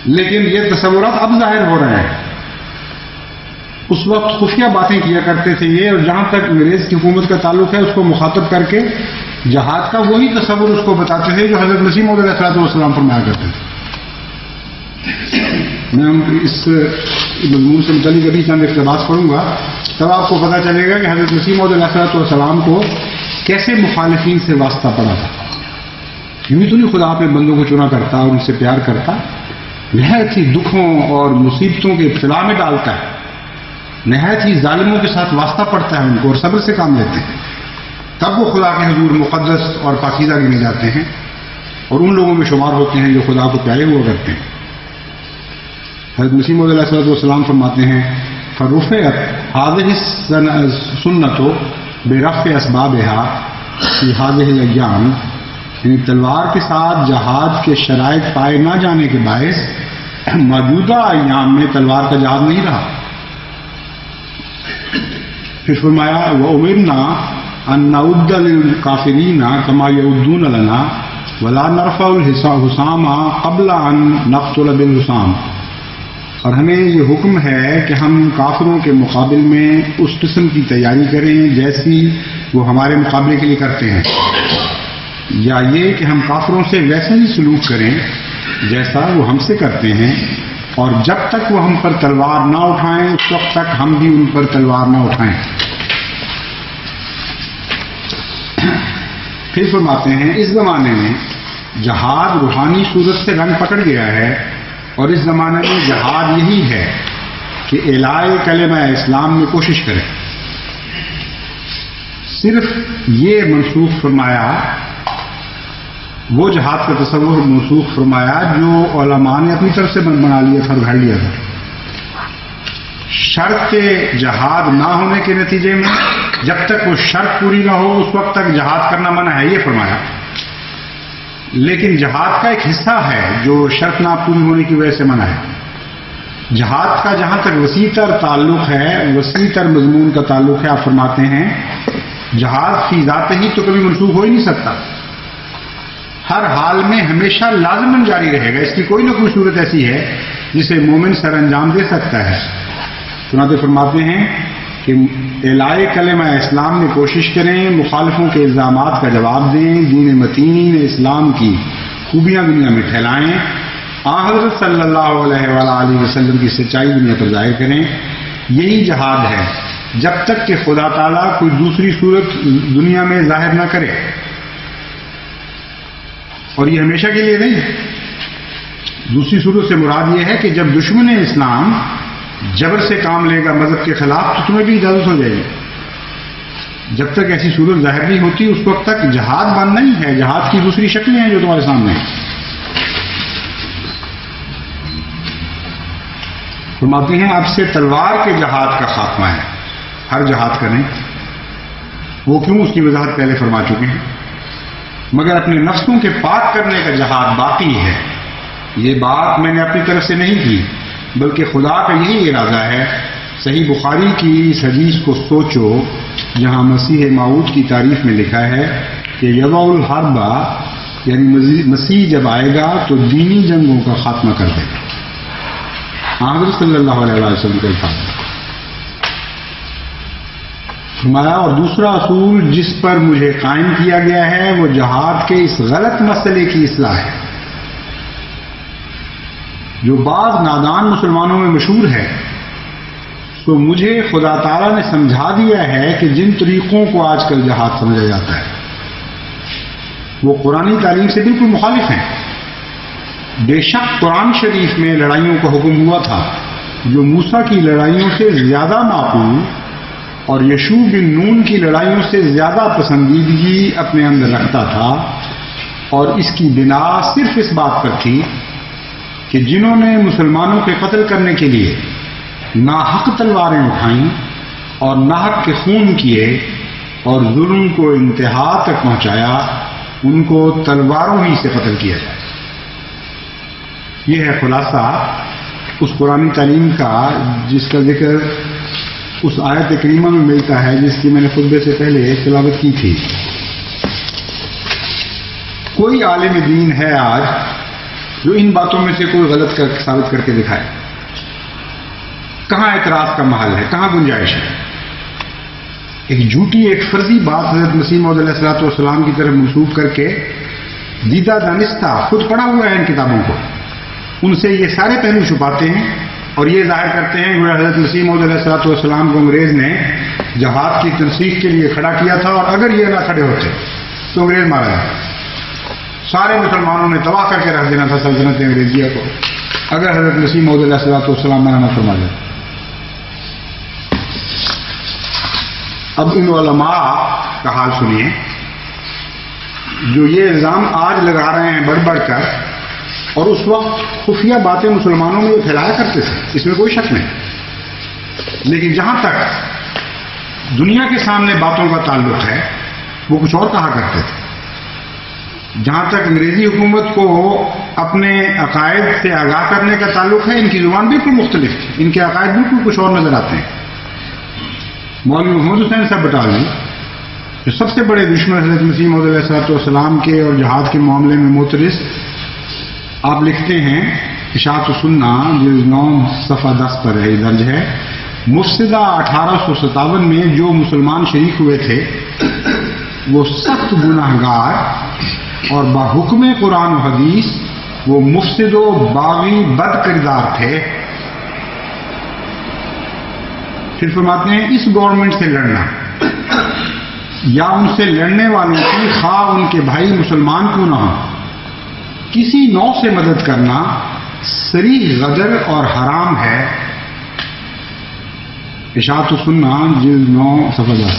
لیکن یہ تصورات اب ظاہر ہو رہے ہیں۔ اس وقت خفیہ باتیں کیا کرتے تھے یہ، اور جہاں تک انگریز کی حکومت کا تعلق ہے اس کو مخاطب کر کے جہاد کا وہی تصور اس کو بتاتے تھے جو حضرت مسیح موعود علیہ الصلوۃ والسلام فرمایا کرتے تھے۔ میں اس مضمون سے متعلق ابھی چند اقتباس پڑھوں گا، تب آپ کو پتہ چلے گا کہ حضرت مسیح موعود علیہ الصلوۃ والسلام کو کیسے مخالفین سے واسطہ پڑا تھا۔ یوں تو نہیں خدا اپنے بندوں کو چنا کرتا اور ان سے پیار کرتا، نہایت ہی دکھوں اور مصیبتوں کے ابتلا میں ڈالتا ہے، نہایت ہی ظالموں کے ساتھ واسطہ پڑتا ہے ان کو اور صبر سے کام لیتے ہیں، تب وہ خدا کے حضور مقدس اور پاکیزہ گنے جاتے ہیں اور ان لوگوں میں شمار ہوتے ہیں جو خدا کو پیارے ہوا کرتے ہیں۔ حضرت مسیح موعود علیہ الصلوۃ والسلام فرماتے ہیں فرفعت هذه السنۃ برفع اسبابها فی هذه الايام، یعنی تلوار کے ساتھ جہاد کے شرائط پائے نہ جانے کے باعث موجودہ ایام میں تلوار کا جہاد نہیں رہا۔ پھر فرمایا وَأُمِرْنَا أَن نَعُدَّ لِلْكَافِرِينَ كَمَا يَعُدُّونَ لَنَا وَلَا نَرْفَعُ الْحُسَامَ قَبْلَ أَن نَقْتُلَ بِالْحُسَامِ، اور ہمیں یہ حکم ہے کہ ہم کافروں کے مقابل میں اس قسم کی تیاری کریں جیسی وہ ہمارے مقابلے کے لیے کرتے ہیں، یا یہ کہ ہم کافروں سے ویسا ہی سلوک کریں جیسا وہ ہم سے کرتے ہیں، اور جب تک وہ ہم پر تلوار نہ اٹھائیں اس وقت تک ہم بھی ان پر تلوار نہ اٹھائیں۔ پھر فرماتے ہیں اس زمانے میں جہاد روحانی صورت سے رنگ پکڑ گیا ہے، اور اس زمانے میں جہاد یہی ہے کہ اعلاء کلمہ اسلام میں کوشش کریں۔ صرف یہ منسوخ فرمایا، وہ جہاد کا تصور منسوخ فرمایا جو علماء نے اپنی طرف سے بنا لیا تھا، گھڑ لیا تھا۔ شرط جہاد نہ ہونے کے نتیجے میں جب تک وہ شرط پوری نہ ہو اس وقت تک جہاد کرنا منع ہے، یہ فرمایا۔ لیکن جہاد کا ایک حصہ ہے جو شرط نہ پوری ہونے کی وجہ سے منع ہے۔ جہاد کا جہاں تک وسیع تر تعلق ہے، وسیع تر مضمون کا تعلق ہے، آپ فرماتے ہیں جہاد فی ذات ہی تو کبھی منسوخ ہو ہی نہیں سکتا، ہر حال میں ہمیشہ لازماً جاری رہے گا۔ اس کی کوئی نہ کوئی صورت ایسی ہے جسے مومن سر انجام دے سکتا ہے۔ چنانچہ فرماتے ہیں کہ اعلاء کلمہ اسلام میں کوشش کریں، مخالفوں کے الزامات کا جواب دیں، دین متین اسلام کی خوبیاں دنیا میں پھیلائیں، حضرت صلی اللہ علیہ وآلہ وسلم کی سچائی دنیا پر ظاہر کریں۔ یہی جہاد ہے جب تک کہ خدا تعالیٰ کوئی دوسری صورت دنیا میں ظاہر نہ کرے، اور یہ ہمیشہ کے لیے نہیں۔ دوسری صورت سے مراد یہ ہے کہ جب دشمن اسلام جبر سے کام لے گا مذہب کے خلاف تو تمہیں بھی اجازت ہو جائے گی۔ جب تک ایسی صورت ظاہر نہیں ہوتی اس وقت تک جہاد بند نہیں ہے، جہاد کی دوسری شکلیں ہیں جو تمہارے سامنے ہیں۔ فرماتے ہیں اب سے تلوار کے جہاد کا خاتمہ ہے، ہر جہاد کا نہیں۔ وہ کیوں، اس کی وضاحت پہلے فرما چکے ہیں، مگر اپنے نفسوں کے پاک کرنے کا جہاد باقی ہے۔ یہ بات میں نے اپنی طرف سے نہیں کی بلکہ خدا کا یہی ارادہ ہے۔ صحیح بخاری کی اس حدیث کو سوچو جہاں مسیح موعود کی تعریف میں لکھا ہے کہ یضع الحرب یعنی مسیح جب آئے گا تو دینی جنگوں کا خاتمہ کر دے گا. حضرت صلی اللہ علیہ وسلم کے الفاظ فرمایا. اور دوسرا اصول جس پر مجھے قائم کیا گیا ہے وہ جہاد کے اس غلط مسئلے کی اصلاح ہے جو بعض نادان مسلمانوں میں مشہور ہے. تو مجھے خدا تعالیٰ نے سمجھا دیا ہے کہ جن طریقوں کو آج کل جہاد سمجھا جاتا ہے وہ قرآنی تعلیم سے بالکل مخالف ہیں. بے شک قرآن شریف میں لڑائیوں کا حکم ہوا تھا جو موسیٰ کی لڑائیوں سے زیادہ معقول اور یشوع بن نون کی لڑائیوں سے زیادہ پسندیدگی اپنے اندر رکھتا تھا، اور اس کی بنا صرف اس بات پر تھی کہ جنہوں نے مسلمانوں کے قتل کرنے کے لیے ناحق تلواریں اٹھائیں اور ناحق کے خون کیے اور ظلم کو انتہا تک پہنچایا ان کو تلواروں ہی سے قتل کیا جائے. یہ ہے خلاصہ اس قرآن تعلیم کا جس کا ذکر اس آیت کریمہ میں ملتا ہے جس کی میں نے خطبے سے پہلے تلاوت کی تھی. کوئی عالم دین ہے آج جو ان باتوں میں سے کوئی غلط ثابت کر کے دکھائے؟ کہاں اعتراض کا محل ہے؟ کہاں گنجائش ہے؟ ایک جھوٹی ایک فرضی بات حضرت مسیح موعود علیہ الصلوۃ والسلام کی طرف منسوب کر کے دیدہ دانستہ خود پڑھا ہوا ہے ان کتابوں کو، ان سے یہ سارے پہلو چھپاتے ہیں اور یہ ظاہر کرتے ہیں کہ حضرت مسیح موعود علیہ الصلوۃ والسلام کو انگریز نے جہاد کی تنسیق کے لیے کھڑا کیا تھا، اور اگر یہ نہ کھڑے ہوتے تو انگریز مارا جاتا. سارے مسلمانوں نے تباہ کر کے رکھ دینا تھا سلطنت انگریزیہ کو اگر حضرت مسیح موعود علیہ الصلوۃ والسلام منع نہ فرما جاتے. اب ان علماء کا حال سنیے جو یہ الزام آج لگا رہے ہیں بڑھ بڑھ کر، اور اس وقت خفیہ باتیں مسلمانوں میں یہ پھیلایا کرتے تھے، اس میں کوئی شک نہیں. لیکن جہاں تک دنیا کے سامنے باتوں کا تعلق ہے وہ کچھ اور کہا کرتے تھے. جہاں تک انگریزی حکومت کو اپنے عقائد سے آگاہ کرنے کا تعلق ہے ان کی زبان بالکل مختلف تھی، ان کے عقائد بالکل کچھ اور نظر آتے ہیں. مولوی محمد حسین صاحب بٹالوی جو سب سے بڑے دشمن حضرت مسیح موعود علیہ الصلوۃ والسلام کے اور جہاد کے معاملے میں معترض، آپ لکھتے ہیں اشاعت السنہ جلد 9 صفحہ 10 پر ہے درج ہے، مفسدہ 1857 میں جو مسلمان شریک ہوئے تھے وہ سخت گناہ گار اور بحکم قرآن و حدیث وہ مفسد و باغی بد کردار تھے. پھر فرماتے ہیں اس گورنمنٹ سے لڑنا یا ان سے لڑنے والوں کی خواہ ان کے بھائی مسلمان کیوں نہ ہو کسی نوع سے مدد کرنا صریح غدر اور حرام ہے. اشاعت السنہ جلد 9 صفحہ 10.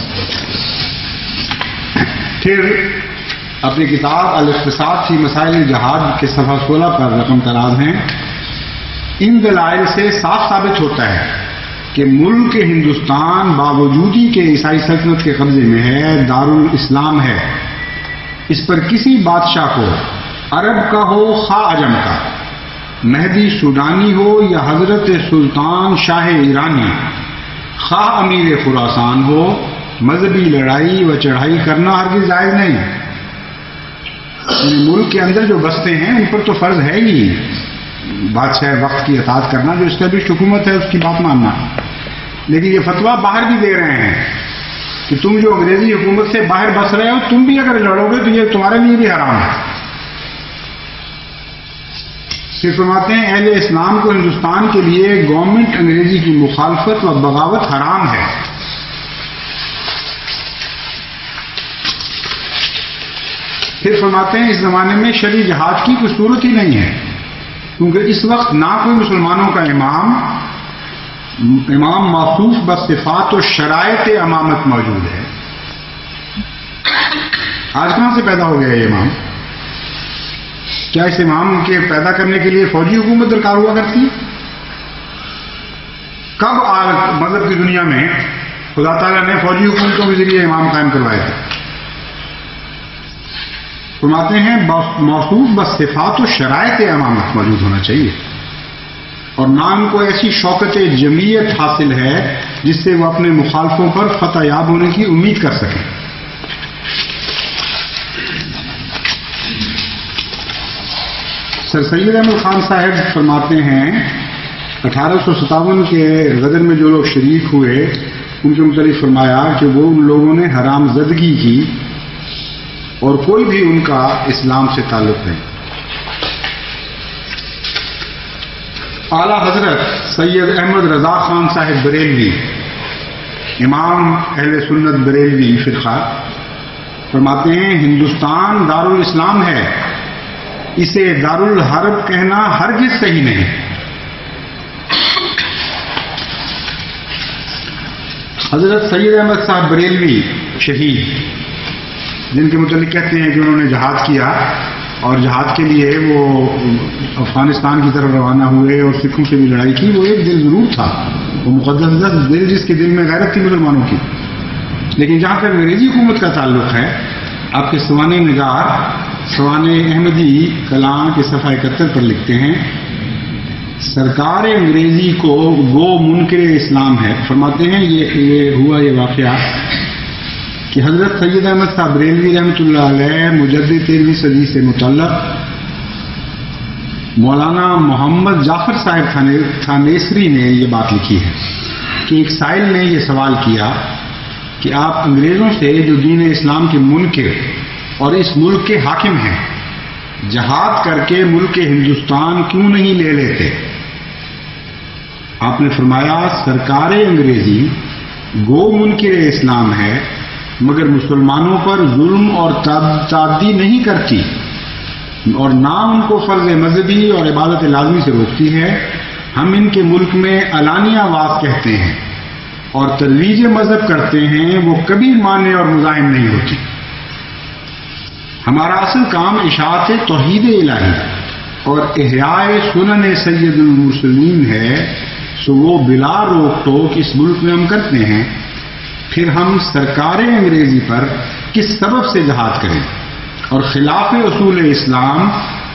پھر اپنی کتاب الاقتصاد فی مسائل جہاد کے صفحہ 16 پر رقم دراز ہیں. ان دلائل سے صاف ثابت ہوتا ہے کہ ملک ہندوستان باوجودی کے عیسائی سلطنت کے قبضے میں ہے، دارالاسلام ہے. اس پر کسی بادشاہ کو عرب کا ہو خواہ عجم کا، مہدی سودانی ہو یا حضرت سلطان شاہ ایرانی، خواہ امیر خراسان ہو، مذہبی لڑائی و چڑھائی کرنا ہرگز جائز نہیں. ملک کے اندر جو بستے ہیں ان پر تو فرض ہے ہی بادشاہ وقت کی اطاعت کرنا، جو اسٹیبلشڈ حکومت ہے اس کی بات ماننا. لیکن یہ فتویٰ باہر بھی دے رہے ہیں کہ تم جو انگریزی حکومت سے باہر بس رہے ہو تم بھی اگر لڑو گے تو یہ تمہارے لیے بھی حرام ہے. پھر فرماتے ہیں اہل اسلام کو ہندوستان کے لیے گورنمنٹ انگریزی کی مخالفت و بغاوت حرام ہے. پھر فرماتے ہیں اس زمانے میں شرعی جہاد کی کوئی صورت ہی نہیں ہے کیونکہ اس وقت نہ کوئی مسلمانوں کا امام موصوف بصفات و شرائط امامت موجود ہے. آج کہاں سے پیدا ہو گیا یہ امام؟ کیا اس امام کے پیدا کرنے کے لیے فوجی حکومت درکار ہوا کرتی ہے؟ کب مذہب کی دنیا میں خدا تعالیٰ نے فوجی حکومتوں کے ذریعے امام قائم کروائے تھے؟ فرماتے ہیں موصوف بصفات و شرائط امامت موجود ہونا چاہیے اور نام کو ایسی شوکت جمعیت حاصل ہے جس سے وہ اپنے مخالفوں پر فتح یاب ہونے کی امید کر سکیں. سر سید احمد خان صاحب فرماتے ہیں 1857 کے غدر میں جو لوگ شریک ہوئے ان کے متعلق فرمایا کہ وہ ان لوگوں نے حرام زدگی کی اور کوئی بھی ان کا اسلام سے تعلق نہیں. اعلیٰ حضرت سید احمد رضا خان صاحب بریلوی، امام اہل سنت بریلوی فرقہ، فرماتے ہیں ہندوستان دارالاسلام ہے، اسے دارالحرب کہنا ہرگز صحیح نہیں. حضرت سید احمد صاحب بریلوی شہید، جن کے متعلق کہتے ہیں کہ انہوں نے جہاد کیا اور جہاد کے لیے وہ افغانستان کی طرف روانہ ہوئے اور سکھوں سے بھی لڑائی کی. وہ ایک دل ضرور تھا، وہ مقدس دل جس کے دل میں غیرت تھی مسلمانوں کی. لیکن جہاں تک انگریزی حکومت کا تعلق ہے، آپ کے سوانح نگار سوانح احمدی کلام کے صفحہ 71 پر لکھتے ہیں سرکار انگریزی کو گو منکر اسلام ہے. فرماتے ہیں یہ ہوا یہ واقعہ کہ حضرت سید احمد صاحب بریلوی رحمۃ اللہ علیہ مجدد 13ویں صدی سے متعلق مولانا محمد جعفر صاحب تھانیسری نے یہ بات لکھی ہے کہ ایک سائل نے یہ سوال کیا کہ آپ انگریزوں سے جو دین اسلام کے منکر اور اس ملک کے حاکم ہیں جہاد کر کے ملک ہندوستان کیوں نہیں لے لیتے؟ آپ نے فرمایا سرکار انگریزی گو منکر اسلام ہے مگر مسلمانوں پر ظلم اور تعدی نہیں کرتی اور نہ ان کو فرض مذہبی اور عبادت لازمی سے روکتی ہے. ہم ان کے ملک میں علانیہ واز کہتے ہیں اور ترویج مذہب کرتے ہیں، وہ کبھی مانع اور مزاحم نہیں ہوتی. ہمارا اصل کام اشاعت توحید الہی اور احیاء سنن سید المرسلین ہے، سو وہ بلا روک ٹوک اس ملک میں ہم کرتے ہیں. پھر ہم سرکار انگریزی پر کس سبب سے جہاد کریں اور خلاف اصول اسلام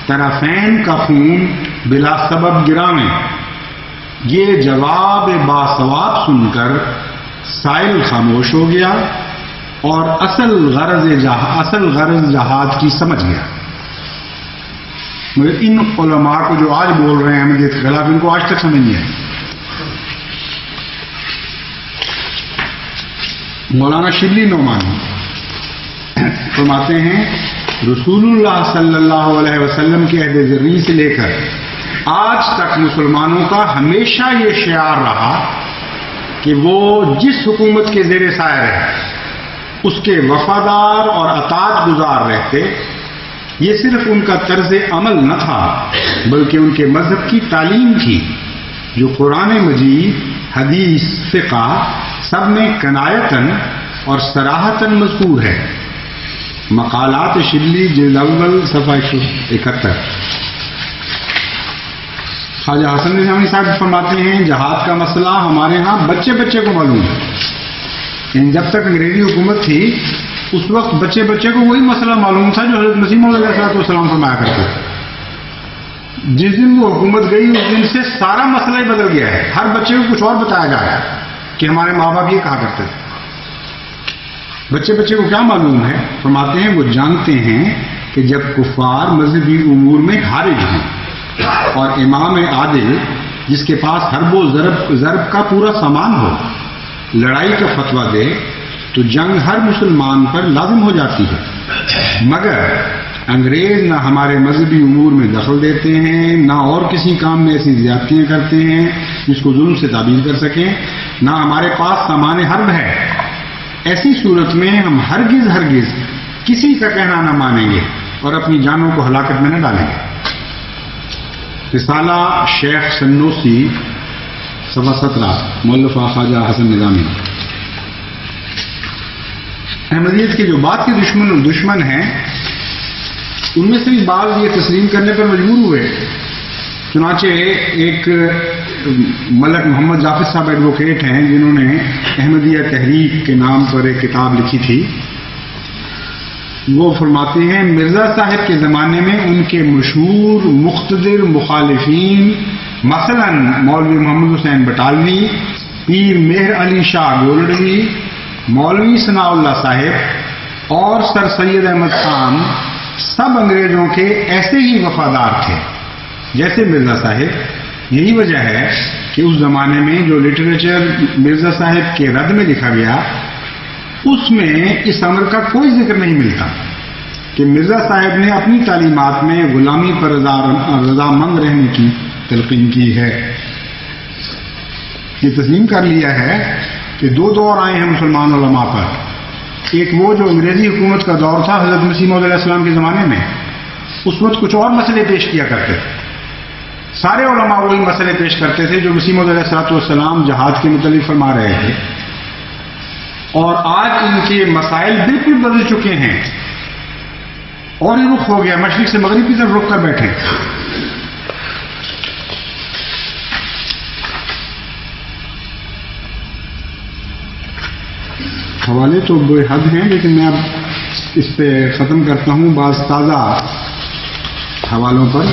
طرفین کا خون بلا سبب گراویں؟ یہ جواب باسواب سن کر سائل خاموش ہو گیا اور اصل غرض جہاد کی سمجھ گیا. مگر ان علماء کو جو آج بول رہے ہیں احمدیت کے خلاف، ان کو آج تک سمجھ نہیں ہے. مولانا شبلی نعمانی فرماتے ہیں رسول اللہ صلی اللہ علیہ وسلم کے عہد ذری سے لے کر آج تک مسلمانوں کا ہمیشہ یہ شعار رہا کہ وہ جس حکومت کے زیر سایہ رہے اس کے وفادار اور اطاعت گزار رہتے. یہ صرف ان کا طرز عمل نہ تھا بلکہ ان کے مذہب کی تعلیم تھی جو قرآن مجید، حدیث، فقہ سب میں کنایتاً اور صراحتاً مذکور ہے. مقالات شبلی جلد اول صفحہ 171. خواجہ حسن نظامی صاحب فرماتے ہیں جہاد کا مسئلہ ہمارے ہاں بچے بچے کو معلوم ہے. جب تک انگریزی حکومت تھی اس وقت بچے بچے کو وہی مسئلہ معلوم تھا جو حضرت مسیح موعود علیہ السلام فرمایا کرتے. جس دن وہ حکومت گئی اس دن سے سارا مسئلہ ہی بدل گیا ہے. ہر بچے کو کچھ اور بتایا جا رہا ہے کہ ہمارے ماں باپ یہ کہا کرتے تھے. بچے بچے کو کیا معلوم ہے؟ فرماتے ہیں وہ جانتے ہیں کہ جب کفار مذہبی امور میں خارج ہیں اور امام عادل جس کے پاس حرب و ضرب کا پورا سامان ہو لڑائی کا فتویٰ دے تو جنگ ہر مسلمان پر لازم ہو جاتی ہے. مگر انگریز نہ ہمارے مذہبی امور میں دخل دیتے ہیں، نہ اور کسی کام میں ایسی زیادتیاں کرتے ہیں جس کو ظلم سے تعبیر کر سکیں، نہ ہمارے پاس سامان حرب ہے. ایسی صورت میں ہم ہرگز کسی کا کہنا نہ مانیں گے اور اپنی جانوں کو ہلاکت میں نہ ڈالیں گے. رسالہ شیخ سنوسی صفحہ 17 مؤلف خواجہ حسن نظامی. احمدیت کے جو بعد کے دشمن ہیں ان میں سے بھی بعض یہ تسلیم کرنے پر مجبور ہوئے. چنانچہ ایک ملک محمد جعفر صاحب ایڈوکیٹ ہیں جنہوں نے احمدیہ تحریک کے نام پر ایک کتاب لکھی تھی. وہ فرماتے ہیں مرزا صاحب کے زمانے میں ان کے مشہور مقتدر مخالفین مثلا مولوی محمد حسین بٹالوی، پیر مہر علی شاہ گولڈوی، مولوی ثناء اللہ صاحب اور سر سید احمد خان سب انگریزوں کے ایسے ہی وفادار تھے جیسے مرزا صاحب. یہی وجہ ہے کہ اس زمانے میں جو لٹریچر مرزا صاحب کے رد میں لکھا گیا اس میں اس امر کا کوئی ذکر نہیں ملتا کہ مرزا صاحب نے اپنی تعلیمات میں غلامی پر رضامند رہنے کی تلقین کی ہے. یہ تسلیم کر لیا ہے کہ دو دور آئے ہیں مسلمان علماء پر. ایک وہ جو انگریزی حکومت کا دور تھا حضرت مسیح موعود علیہ السلام کے زمانے میں، اس وقت کچھ اور مسئلے پیش کیا کرتے تھے. سارے علماء وہی مسئلے پیش کرتے تھے جو مسیح موعود علیہ السلام جہاد کے متعلق فرما رہے تھے. اور آج ان کے مسائل بالکل بدل چکے ہیں اور یہ رخ ہو گیا، مشرق سے مغرب کی طرف رخ کر بیٹھے. حوالے تو بے حد ہیں لیکن میں اب اس پہ ختم کرتا ہوں بعض تازہ حوالوں پر.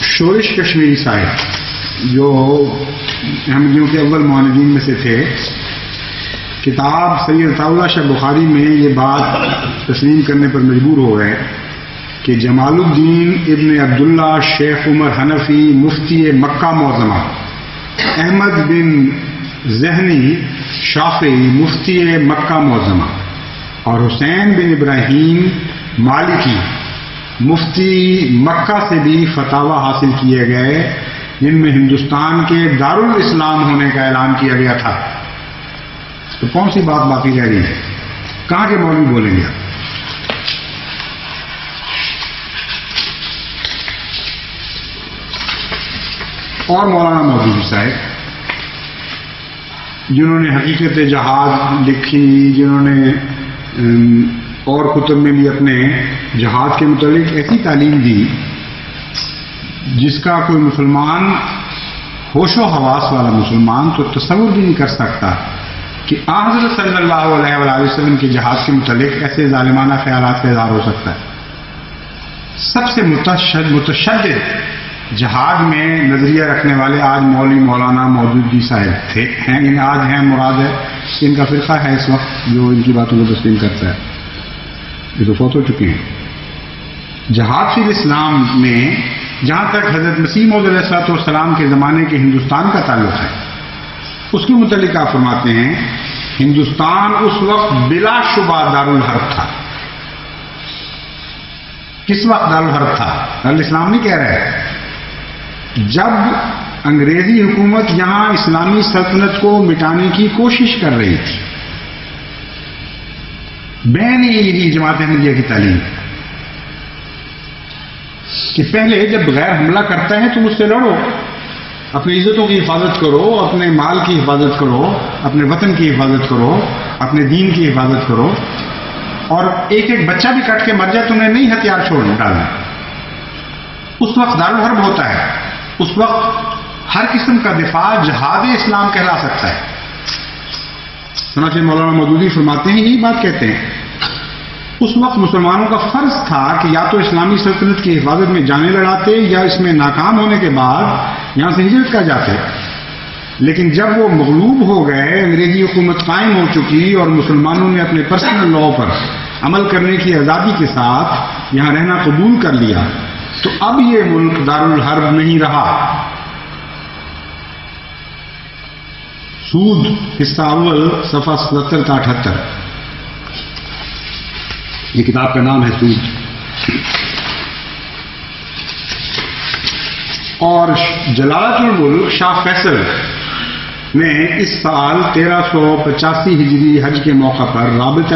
شورش کشمیری صاحب جو احمدیوں کے اول معاندین میں سے تھے، کتاب سید عطاء اللہ شاہ بخاری میں یہ بات تسلیم کرنے پر مجبور ہو گئے کہ جمال الدین ابن عبداللہ شیخ عمر حنفی مفتی مکہ معظمہ، احمد بن ذہنی شافعی مفتی مکہ معظمہ، اور حسین بن ابراہیم مالکی مفتی مکہ سے بھی فتاوی حاصل کیے گئے جن میں ہندوستان کے دارالاسلام ہونے کا اعلان کیا گیا تھا. تو کون سی بات باقی رہ گئی ہے؟ کہاں کے مولوی بولیں گے؟ اور مولانا مودودی صاحب جنہوں نے حقیقت جہاد لکھی، جنہوں نے اور کتب میں بھی اپنے جہاد کے متعلق ایسی تعلیم دی جس کا کوئی مسلمان، ہوش و حواس والا مسلمان تو تصور بھی نہیں کر سکتا کہ حضرت صلی اللہ علیہ وآلہ وسلم کے جہاد کے متعلق ایسے ظالمانہ خیالات کا اظہار ہو سکتا ہے. سب سے متشدد جہاد میں نظریہ رکھنے والے آج مولوی مولانا مودودی صاحب ہیں. آج ہیں مراد ہے ان کا فرقہ ہے اس وقت جو ان کی باتوں کو تسلیم کرتا ہے. یہ تو فوت ہو چکے ہیں. جہاد فی الاسلام میں جہاں تک حضرت مسیح موعود علیہ السلام کے زمانے کے ہندوستان کا تعلق ہے اس کے متعلق آپ فرماتے ہیں ہندوستان اس وقت بلا شبہ دارالحرب تھا. کس وقت دارالحرب تھا؟ دارالاسلام نہیں کہہ رہے. جب انگریزی حکومت یہاں اسلامی سلطنت کو مٹانے کی کوشش کر رہی تھی. بین یہی جماعت احمدیہ کی تعلیم کہ پہلے جب غیر حملہ کرتا ہے تو اس سے لڑو، اپنی عزتوں کی حفاظت کرو، اپنے مال کی حفاظت کرو، اپنے وطن کی حفاظت کرو، اپنے دین کی حفاظت کرو، اور ایک ایک بچہ بھی کٹ کے مر جائے تمہیں نہیں ہتھیار چھوڑ ڈالنا. اس وقت دارالحرب ہوتا ہے. اس وقت ہر قسم کا دفاع جہاد اسلام کہلا سکتا ہے. چنانچہ مولانا مودودی فرماتے ہیں یہی بات کہتے ہیں اس وقت مسلمانوں کا فرض تھا کہ یا تو اسلامی سلطنت کی حفاظت میں جانیں لڑاتے یا اس میں ناکام ہونے کے بعد یہاں سے ہجرت کر جاتے. لیکن جب وہ مغلوب ہو گئے، انگریزی حکومت قائم ہو چکی اور مسلمانوں نے اپنے پرسنل لاء پر عمل کرنے کی آزادی کے ساتھ یہاں رہنا قبول کر لیا، تو اب یہ ملک دارالحرب نہیں رہا. سود حصہ اول صفحہ 77 تا 78. یہ کتاب کا نام ہے سود. اور جلالت الملک شاہ فیصل نے اس سال 1385 ہجری حج کے موقع پر رابطۃ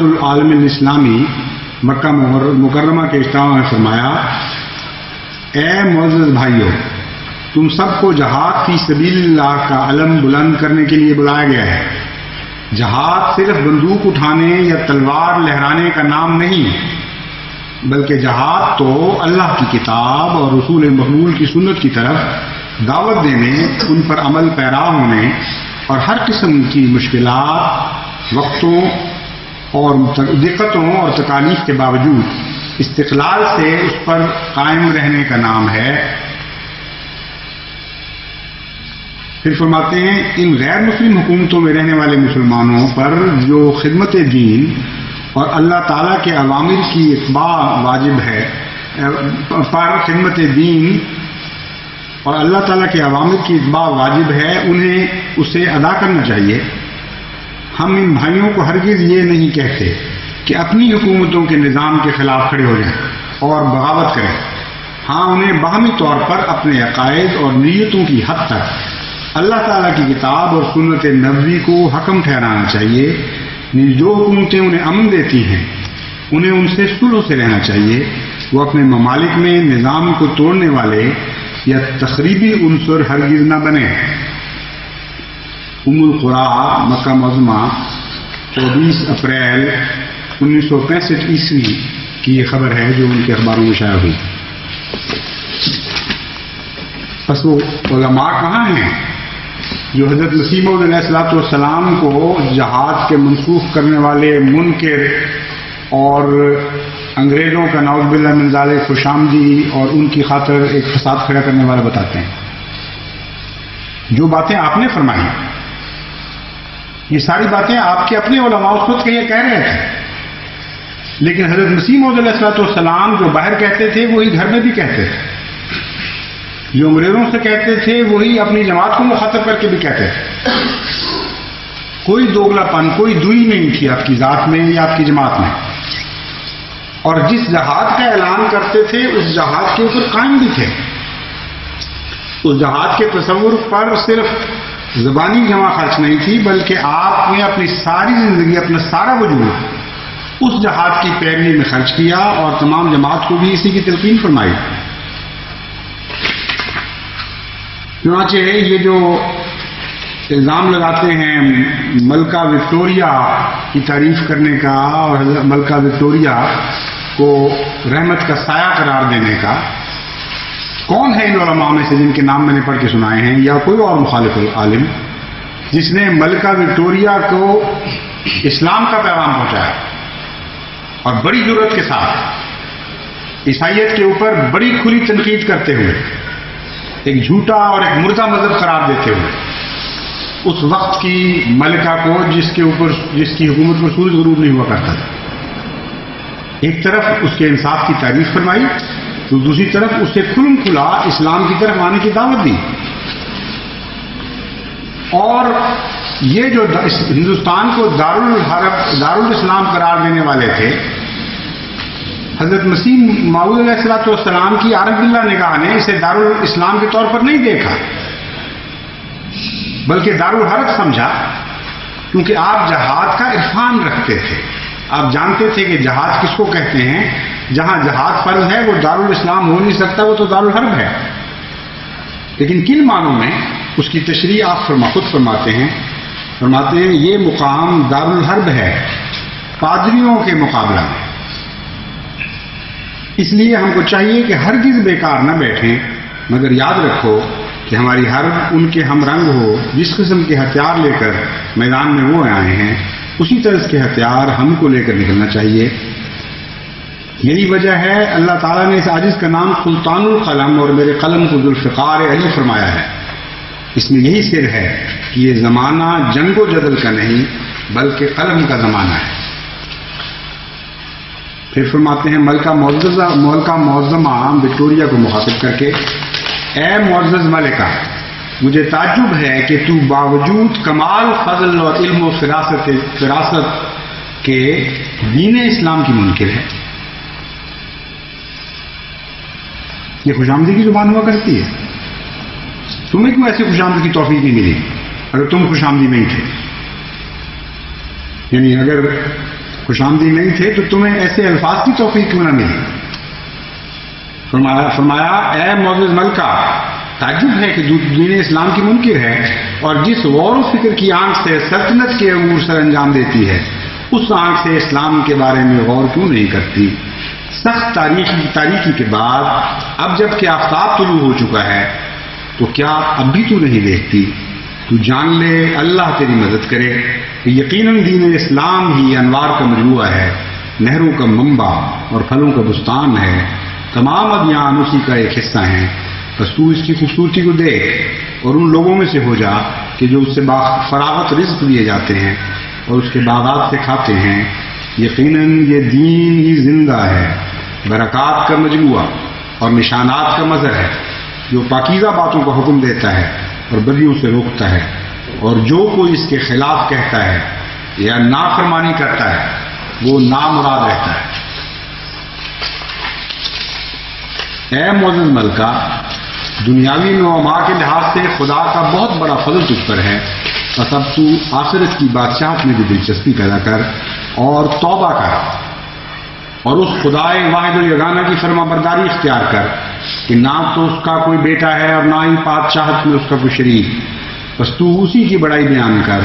العالم الاسلامی مکہ مکرمہ کے اجتماع میں فرمایا، اے معزز بھائیو، تم سب کو جہاد فی سبیل اللہ کا علم بلند کرنے کے لیے بلایا گیا ہے. جہاد صرف بندوق اٹھانے یا تلوار لہرانے کا نام نہیں، بلکہ جہاد تو اللہ کی کتاب اور رسول مقبول کی سنت کی طرف دعوت دینے، ان پر عمل پیرا ہونے اور ہر قسم کی مشکلات، وقتوں اور دقتوں اور تکالیف کے باوجود استقلال سے اس پر قائم رہنے کا نام ہے. پھر فرماتے ہیں ان غیر مسلم حکومتوں میں رہنے والے مسلمانوں پر جو خدمت دین اور اللہ تعالیٰ کے اوامر کی اتباع واجب ہے پر خدمت دین، اور اللہ تعالیٰ کے اوامر کی اتباع واجب ہے، انہیں اسے ادا کرنا چاہیے۔ ہم ان بھائیوں کو ہرگز یہ نہیں کہتے کہ اپنی حکومتوں کے نظام کے خلاف کھڑے ہو جائیں اور بغاوت کریں۔ ہاں، انہیں باہمی طور پر اپنے عقائد اور نیتوں کی حد تک اللہ تعالیٰ کی کتاب اور سنت نبوی کو حکم ٹھہرانا چاہیے۔ جو حکومتیں انہیں امن دیتی ہیں انہیں ان سے صلح سے رہنا چاہیے۔ وہ اپنے ممالک میں نظام کو توڑنے والے یا تخریبی عنصر ہرگز نہ بنے۔ ام القرا، مکہ معظمہ، 24 اپریل 1965 عیسوی کی یہ خبر ہے جو ان کے اخباروں میں شائع ہوئی۔ بس وہ علماء کہاں ہیں جو حضرت مسیح موعود علیہ الصلوۃ والسلام کو جہاد کے منسوخ کرنے والے منکر اور انگریزوں کا نعوذ باللہ من ذالک خوش آمدی اور ان کی خاطر ایک فساد کھڑا کرنے والا بتاتے ہیں؟ جو باتیں آپ نے فرمائی، یہ ساری باتیں آپ کے اپنے علماء اس وقت یہ کہہ رہے تھے، لیکن حضرت مسیح موعود علیہ الصلوۃ والسلام جو باہر کہتے تھے وہی گھر میں بھی کہتے تھے، جو انگریزوں سے کہتے تھے وہی اپنی جماعت کو مخاطب کر کے بھی کہتے تھے۔ کوئی دوگلا پن، کوئی دوئی نہیں تھی آپ کی ذات میں یا آپ کی جماعت میں، اور جس جہاد کا اعلان کرتے تھے اس جہاد کے اوپر قائم بھی تھے۔ اس جہاد کے تصور پر صرف زبانی جمع خرچ نہیں تھی، بلکہ آپ نے اپنی ساری زندگی، اپنا سارا وجود اس جہاد کی پیروی میں خرچ کیا اور تمام جماعت کو بھی اسی کی تلقین فرمائی۔ چنانچہ یہ جو الزام لگاتے ہیں ملکہ وکٹوریہ کی تعریف کرنے کا اور ملکہ وکٹوریہ کو رحمت کا سایہ قرار دینے کا، کون ہے ان علماء میں سے جن کے نام میں نے پڑھ کے سنائے ہیں یا کوئی اور مخالف عالم جس نے ملکہ وکٹوریہ کو اسلام کا پیغام پہنچایا اور بڑی جرأت کے ساتھ عیسائیت کے اوپر بڑی کھلی تنقید کرتے ہوئے، ایک جھوٹا اور ایک مردہ مذہب قرار دیتے ہوئے اس وقت کی ملکہ کو جس کی حکومت پر سورج غروب نہیں ہوا کرتا تھا، ایک طرف اس کے انصاف کی تعریف فرمائی تو دوسری طرف اس سے کھلم کھلا اسلام کی طرف آنے کی دعوت دی۔ اور یہ جو ہندوستان کو دارالاسلام قرار دینے والے تھے، حضرت مسیح موعود علیہ الصلوۃ والسلام کی عارف باللہ نگاہ نے اسے دارالاسلام کے طور پر نہیں دیکھا بلکہ دارالحرب سمجھا، کیونکہ آپ جہاد کا عرفان رکھتے تھے، آپ جانتے تھے کہ جہاد کس کو کہتے ہیں۔ جہاں جہاد فرض ہے وہ دارالاسلام ہو نہیں سکتا، وہ تو دارالحرب ہے۔ لیکن کن معنوں میں اس کی تشریح آپ خود فرماتے ہیں یہ مقام دارالحرب ہے پادریوں کے مقابلہ میں۔ اس لیے ہم کو چاہیے کہ ہرگز بیکار نہ بیٹھیں، مگر یاد رکھو کہ ہماری حرب ان کے ہم رنگ ہو، جس قسم کے ہتھیار لے کر میدان میں وہ آئے ہیں اسی طرح کے ہتھیار ہم کو لے کر نکلنا چاہیے۔ یہی وجہ ہے اللہ تعالیٰ نے اس عاجز کا نام سلطان القلم اور میرے قلم کو ذوالفقار علی فرمایا ہے۔ اس میں یہی سر ہے کہ یہ زمانہ جنگ و جدل کا نہیں بلکہ قلم کا زمانہ ہے۔ پھر فرماتے ہیں ملکہ معظمہ وکٹوریہ کو مخاطب کر کے، اے معزز ملکہ، مجھے تعجب ہے کہ تو باوجود کمال فضل اور علم و فراست کے دین اسلام کی منکر ہے۔ یہ خوش آمدی کی زبان ہوا کرتی ہے؟ تمہیں کیوں ایسی خوش آمدی کی توفیق نہیں ملی اگر تم خوش آمدی نہیں تھے؟ یعنی اگر خوش آمدی نہیں تھے تو تمہیں ایسے الفاظ کی توفیق کیوں نہ ملی؟ فرمایا اے معزز ملکہ، تعجب ہے کہ دین اسلام کی منکر ہے اور جس غور و فکر کی آنکھ سے سلطنت کے امور سر انجام دیتی ہے اس آنکھ سے اسلام کے بارے میں غور کیوں نہیں کرتی؟ سخت تاریخی کے بعد اب جب کہ آفتاب طلوع ہو چکا ہے تو کیا اب بھی تو نہیں دیکھتی؟ تو جان لے اللہ تیری مدد کرے کہ یقیناً دین اسلام ہی انوار کا مجموعہ ہے، نہروں کا منبع اور پھلوں کا بستان ہے، تمام ادیان اسی کا ایک حصہ ہیں۔ بس تو اس کی خوبصورتی کو دیکھ اور ان لوگوں میں سے ہو جا کہ جو اس سے فراغت رزق دیے جاتے ہیں اور اس کے باغات سے کھاتے ہیں، یقیناً یہ دین ہی زندہ ہے، برکات کا مجموعہ اور نشانات کا مظہر ہے، جو پاکیزہ باتوں کا حکم دیتا ہے اور بدیوں سے روکتا ہے، اور جو کوئی اس کے خلاف کہتا ہے یا نافرمانی کرتا ہے وہ نامراد رہتا ہے۔ اے معزز ملکہ، دنیاوی نعما کے لحاظ سے خدا کا بہت بڑا فضل تجھ پر ہے، بس اب تو آخرت کی بادشاہت میں بھی دلچسپی پیدا کر اور توبہ کر، اور اس خدائے واحد الیگانہ کی فرما برداری اختیار کر کہ نہ تو اس کا کوئی بیٹا ہے اور نہ ہی بادشاہت میں اس کا کوئی شریک، بس تو اسی کی بڑائی بیان کر۔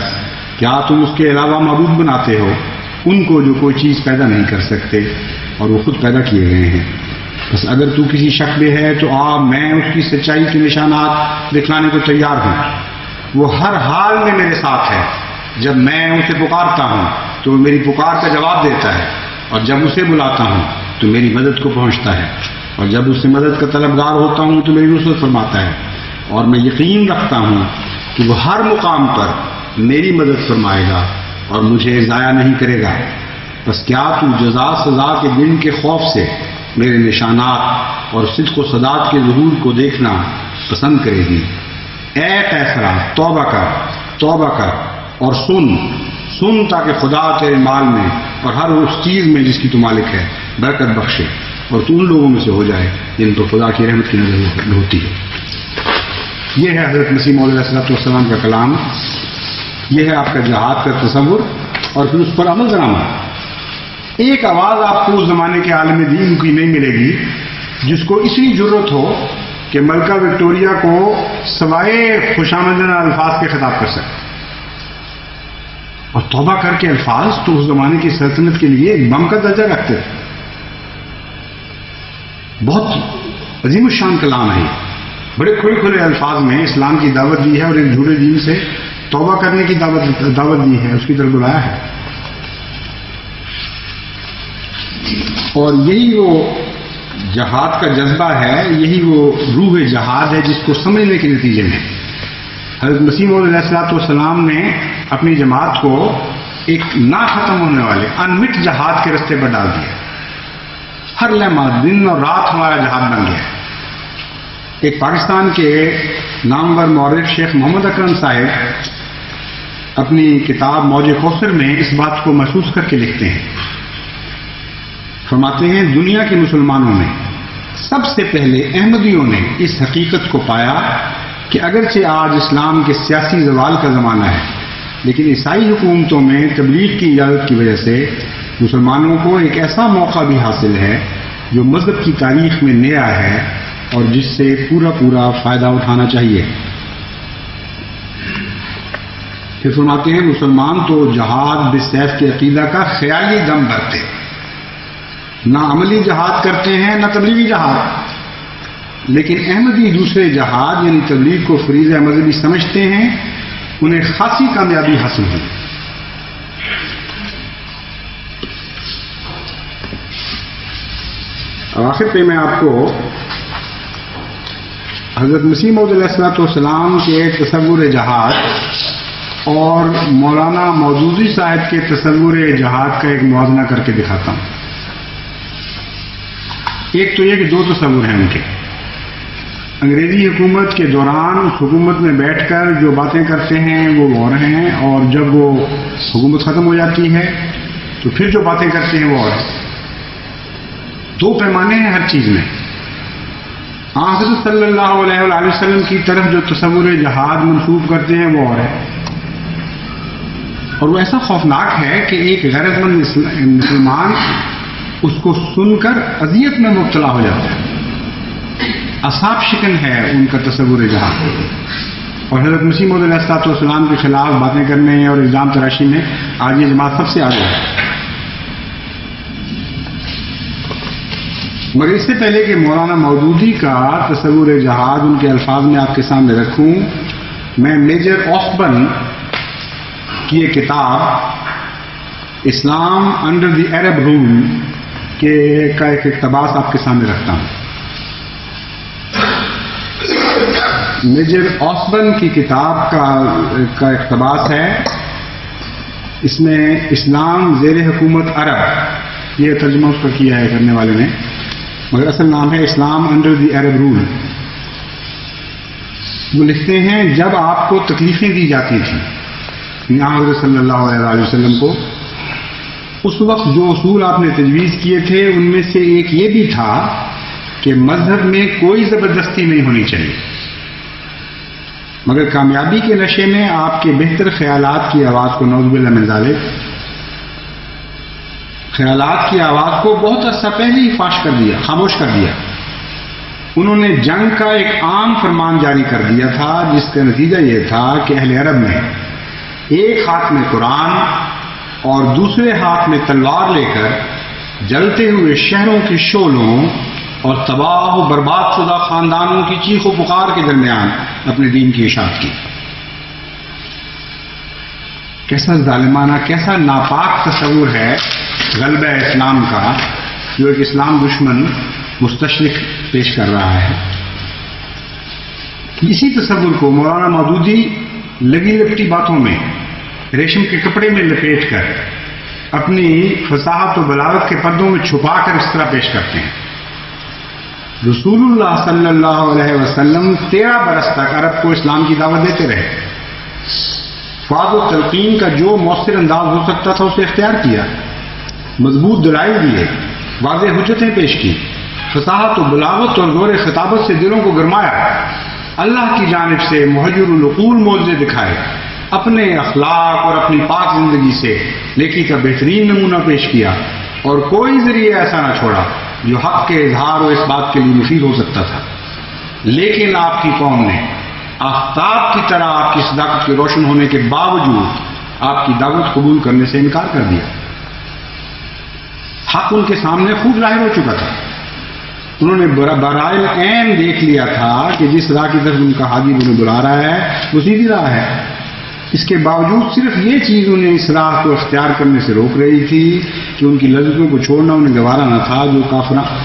کیا تم اس کے علاوہ معبود بناتے ہو ان کو جو کوئی چیز پیدا نہیں کر سکتے اور وہ خود پیدا کیے گئے ہیں؟ بس اگر تو کسی شک میں ہے تو میں اس کی سچائی کے نشانات دکھلانے کو تیار ہوں۔ وہ ہر حال میں میرے ساتھ ہے، جب میں اسے پکارتا ہوں تو وہ میری پکار کا جواب دیتا ہے، اور جب اسے بلاتا ہوں تو میری مدد کو پہنچتا ہے، اور جب اس سے مدد کا طلبگار ہوتا ہوں تو میری نصرت فرماتا ہے، اور میں یقین رکھتا ہوں کہ وہ ہر مقام پر میری مدد فرمائے گا اور مجھے ضائع نہیں کرے گا۔ بس کیا تو جزا سزا کے دن کے خوف سے میرے نشانات اور صدق و صداقت کے ظہور کو دیکھنا پسند کرے گی؟ اے قیصرہ، توبہ کر اور سن تاکہ خدا تیرے مال میں اور ہر اس چیز میں جس کی تو مالک ہے برکت بخشے، اور تو ان لوگوں میں سے ہو جائے جن پر خدا کی رحمت کی نظر ہوتی ہے۔ یہ ہے حضرت مسیح موعود علیہ السلام کا کلام، یہ ہے آپ کا جہاد کا تصور اور پھر اس پر عمل درآمد۔ ایک آواز آپ کو اس زمانے کے عالم دین کی نہیں ملے گی جس کو اتنی جرت ہو کہ ملکہ وکٹوریہ کو سوائے خوشامدانہ الفاظ کے خطاب کر سکے، اور توبہ کر کے الفاظ تو اس زمانے کی سلطنت کے لیے ایک بم کا درجہ رکھتے تھے۔ بہت عظیم الشان کلام ہے، بڑے کھلے الفاظ میں اسلام کی دعوت دی ہے اور ایک جھوٹے دین سے توبہ کرنے کی دعوت دی ہے، اس کی طرف بلایا ہے۔ اور یہی وہ جہاد کا جذبہ ہے، یہی وہ روح جہاد ہے جس کو سمجھنے کے نتیجے میں حضرت مسیح موعود علیہ السلام نے اپنی جماعت کو ایک نہ ختم ہونے والے انمٹ جہاد کے رستے پر ڈال دیا۔ ہر لمحہ دن اور رات ہمارا جہاد بن گیا۔ ایک پاکستان کے نامور مورخ شیخ محمد اکرم صاحب اپنی کتاب موج کوثر میں اس بات کو محسوس کر کے لکھتے ہیں، فرماتے ہیں دنیا کے مسلمانوں میں سب سے پہلے احمدیوں نے اس حقیقت کو پایا کہ اگرچہ آج اسلام کے سیاسی زوال کا زمانہ ہے، لیکن عیسائی حکومتوں میں تبلیغ کی اجازت کی وجہ سے مسلمانوں کو ایک ایسا موقع بھی حاصل ہے جو مذہب کی تاریخ میں نیا ہے اور جس سے پورا فائدہ اٹھانا چاہیے۔ پھر فرماتے ہیں مسلمان تو جہاد بالسیف کے عقیدہ کا خیالی دم بھرتے، نہ عملی جہاد کرتے ہیں نہ تبلیغی جہاد، لیکن احمدی دوسرے جہاد یعنی تبلیغ کو فریضہ مذہبی سمجھتے ہیں، انہیں خاصی کامیابی حاصل ہوئی۔ آخر پہ میں آپ کو حضرت مسیح موعود علیہ السلام کے تصور جہاد اور مولانا مودودی صاحب کے تصور جہاد کا ایک موازنہ کر کے دکھاتا ہوں۔ ایک تو یہ کہ دو تصور ہیں ان کے، انگریزی حکومت کے دوران اس حکومت میں بیٹھ کر جو باتیں کرتے ہیں وہ اور ہیں، اور جب وہ حکومت ختم ہو جاتی ہے تو پھر جو باتیں کرتے ہیں وہ اور ہیں۔ دو پیمانے ہیں ہر چیز میں۔ حضرت صلی اللہ علیہ وآلہ وسلم کی طرف جو تصور جہاد منسوب کرتے ہیں وہ اور ہے، اور وہ ایسا خوفناک ہے کہ ایک غیرت مند مسلمان اس کو سن کر اذیت میں مبتلا ہو جاتا ہے۔ اصحاب شکن ہے ان کا تصور جہاد، اور حضرت مسیح موعود علیہ السلام کے خلاف باتیں کرنے اور الزام تراشی میں آج یہ جماعت سب سے آگے ہے۔ مگر اس سے پہلے کہ مولانا مودودی کا تصور جہاد ان کے الفاظ میں آپ کے سامنے رکھوں، میں میجر آسبرن کی ایک کتاب اسلام انڈر دی عرب رول کا ایک اقتباس آپ کے سامنے رکھتا ہوں۔ میجر آسبرن کی کتاب کا اقتباس ہے اس میں اسلام زیر حکومت عرب، یہ ترجمہ اس کا کیا ہے کرنے والے نے، مگر اصل نام ہے اسلام انڈر دی عرب رول۔ وہ لکھتے ہیں جب آپ کو تکلیفیں دی جاتی تھیں یہاں حضرت صلی اللہ علیہ وسلم کو، اس وقت جو اصول آپ نے تجویز کیے تھے ان میں سے ایک یہ بھی تھا کہ مذہب میں کوئی زبردستی نہیں ہونی چاہیے، مگر کامیابی کے نشے میں آپ کے بہتر خیالات کی آواز کو، نعوذ باللہ من ذالک، خیالات کی آواز کو بہت عرصہ پہلے ہی فاش کر دیا، خاموش کر دیا۔ انہوں نے جنگ کا ایک عام فرمان جاری کر دیا تھا جس کا نتیجہ یہ تھا کہ اہل عرب میں ایک ہاتھ میں قرآن اور دوسرے ہاتھ میں تلوار لے کر جلتے ہوئے شہروں کی شعلوں اور تباہ و برباد شدہ خاندانوں کی چیخ و پکار کے درمیان اپنے دین کی اشاعت کی۔ کیسا ظالمانہ، کیسا ناپاک تصور ہے غلبہ اسلام کا جو ایک اسلام دشمن مستشرق پیش کر رہا ہے۔ اسی تصور کو مولانا مودودی لگی لپٹی باتوں میں ریشم کے کپڑے میں لپیٹ کر اپنی فصاحت و بلاغت کے پردوں میں چھپا کر اس طرح پیش کرتے ہیں۔ رسول اللہ صلی اللہ علیہ وسلم 13 برس تک عرب کو اسلام کی دعوت دیتے رہے، فاض و تلقین کا جو مؤثر انداز ہو سکتا تھا اسے اختیار کیا، مضبوط دلائل دیے، واضح حجتیں پیش کی، فصاحت و بلاغت اور زور خطابت سے دلوں کو گرمایا، اللہ کی جانب سے محجر العقول معجزے دکھائے، اپنے اخلاق اور اپنی پاک زندگی سے نیکی کا بہترین نمونہ پیش کیا، اور کوئی ذریعہ ایسا نہ چھوڑا جو حق کے اظہار و اس بات کے لیے مفید ہو سکتا تھا۔ لیکن آپ کی قوم نے آفتاب کی طرح آپ کی صداقت کے روشن ہونے کے باوجود آپ کی دعوت قبول کرنے سے انکار کر دیا۔ حق ان کے سامنے خوب ظاہر ہو چکا تھا، انہوں نے برائے عین دیکھ لیا تھا کہ جس راہ کی طرف ان کا ہادی انہیں بلا رہا ہے وہ سیدھی راہ ہے۔ اس کے باوجود صرف یہ چیز انہیں اس راہ کو اختیار کرنے سے روک رہی تھی کہ ان کی لذتوں کو چھوڑنا انہیں گوارا نہ تھا،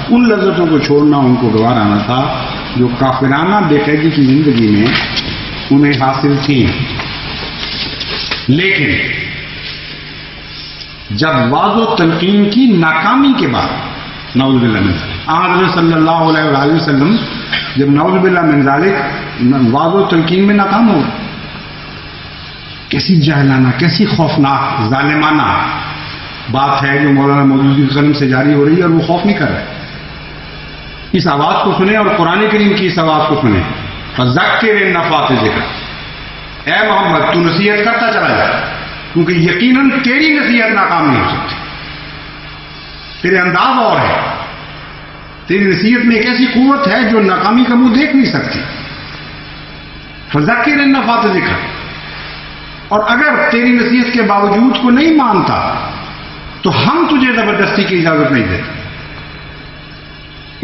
ان لذتوں کو چھوڑنا ان کو گوارا نہ تھا جو کافرانہ بے قیدی کی زندگی میں انہیں حاصل تھی۔ لیکن جب وعظ و تلقین کی ناکامی کے بعد، نعوذ باللہ من ذالک، حضرت صلی اللہ علیہ وسلم جب نعوذ باللہ من ذالک وعظ و تلقین میں ناکام ہو، کیسی جاہلانہ، کیسی خوفناک ظالمانہ بات ہے جو مولانا مودودی کے قلم سے جاری ہو رہی ہے، اور وہ خوف نہیں کر رہے۔ اس آواز کو سنیں اور قرآن کریم کی اس آواز کو سنیں، فذکر ان نفعت ذکر، اے محمد تو نصیحت کرتا چلا جا، کیونکہ یقیناً تیری نصیحت ناکام نہیں ہو سکتی، تیرے انداز اور ہے، تیری نصیحت میں ایک ایسی قوت ہے جو ناکامی کا منہ دیکھ نہیں سکتی۔ فذکر ان نفعت ذکر، اور اگر تیری نصیحت کے باوجود کو نہیں مانتا تو ہم تجھے زبردستی کی اجازت نہیں دیتے۔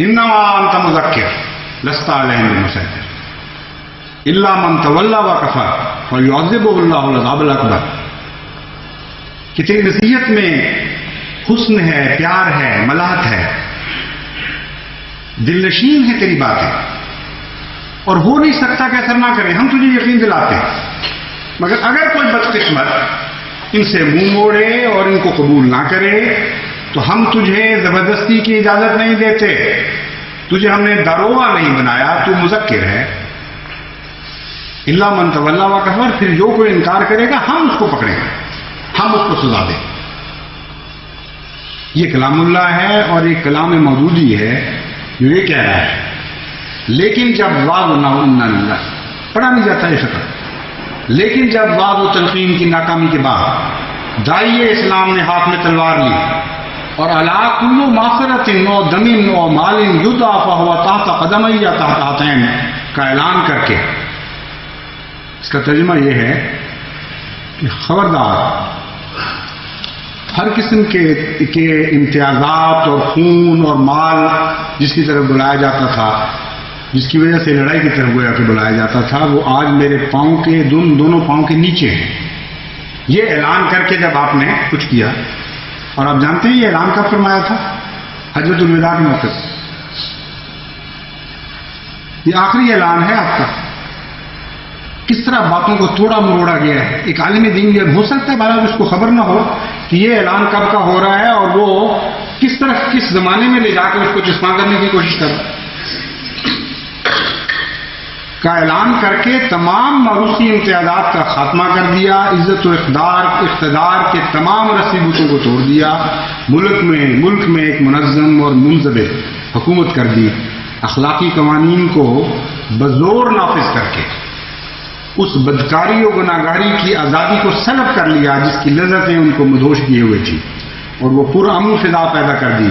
انما انت مذکر لست علیہم بمسیطر الا من تولی وکفر فیعذبہ اللہ العذاب الاکبر، کہ تیری نصیحت میں حسن ہے، پیار ہے، ملاحت ہے، دل نشین ہے تیری باتیں، اور ہو نہیں سکتا کہ اثر نہ کرے، ہم تجھے یقین دلاتے ہیں، مگر اگر کوئی بدقسمت ان سے منہ موڑے اور ان کو قبول نہ کرے تو ہم تجھے زبردستی کی اجازت نہیں دیتے، تجھے ہم نے داروغہ نہیں بنایا، تو مذکر ہے۔ الا من تولی وکفر، پھر جو کوئی انکار کرے گا ہم اس کو پکڑیں گے، ہم اس کو سزا دیں۔ یہ کلام اللہ ہے اور یہ کلام مودودی ہے جو یہ کہہ رہا ہے۔ لیکن جب پڑھا نہیں جاتا یہ خطر، لیکن جب وعظ و تلقین کی ناکامی کے بعد داعیے اسلام نے ہاتھ میں تلوار لی اور علی کل معصرۃ و دم و مال یدعى فهو تحت قدمی یا تحت ہاتین کا اعلان کر کے، اس کا ترجمہ یہ ہے کہ خبردار، ہر قسم کے امتیازات اور خون اور مال جس کی طرف بلایا جاتا تھا، جس کی وجہ سے لڑائی کی طرف گویا کہ بلایا جاتا تھا، وہ آج میرے پاؤں کے دونوں پاؤں کے نیچے ہیں۔ یہ اعلان کر کے جب آپ نے کچھ کیا، اور آپ جانتے ہیں یہ اعلان کب فرمایا تھا؟ حجۃ الوداع کے موقع، یہ آخری اعلان ہے آپ کا، کس طرح باتوں کو توڑا مروڑا گیا ہے. ایک عالم دین جب ہو سکتا ہے بہرحال اس کو خبر نہ ہو کہ یہ اعلان کب کا ہو رہا ہے اور وہ کس طرح کس زمانے میں لے جا کر اس کو چسپاں کرنے کی کوشش کر رہا ہے. کا اعلان کر کے تمام موروثی امتیازات کا خاتمہ کر دیا، عزت و اقتدار کے تمام رسی بوتوں کو توڑ دیا، ملک میں ایک منظم اور منضبط حکومت کر دی، اخلاقی قوانین کو بزور نافذ کر کے اس بدکاری و گناہگاری کی آزادی کو سلب کر لیا جس کی لذتیں ان کو مدہوش کیے ہوئے تھی، اور وہ پرامن فضا پیدا کر دی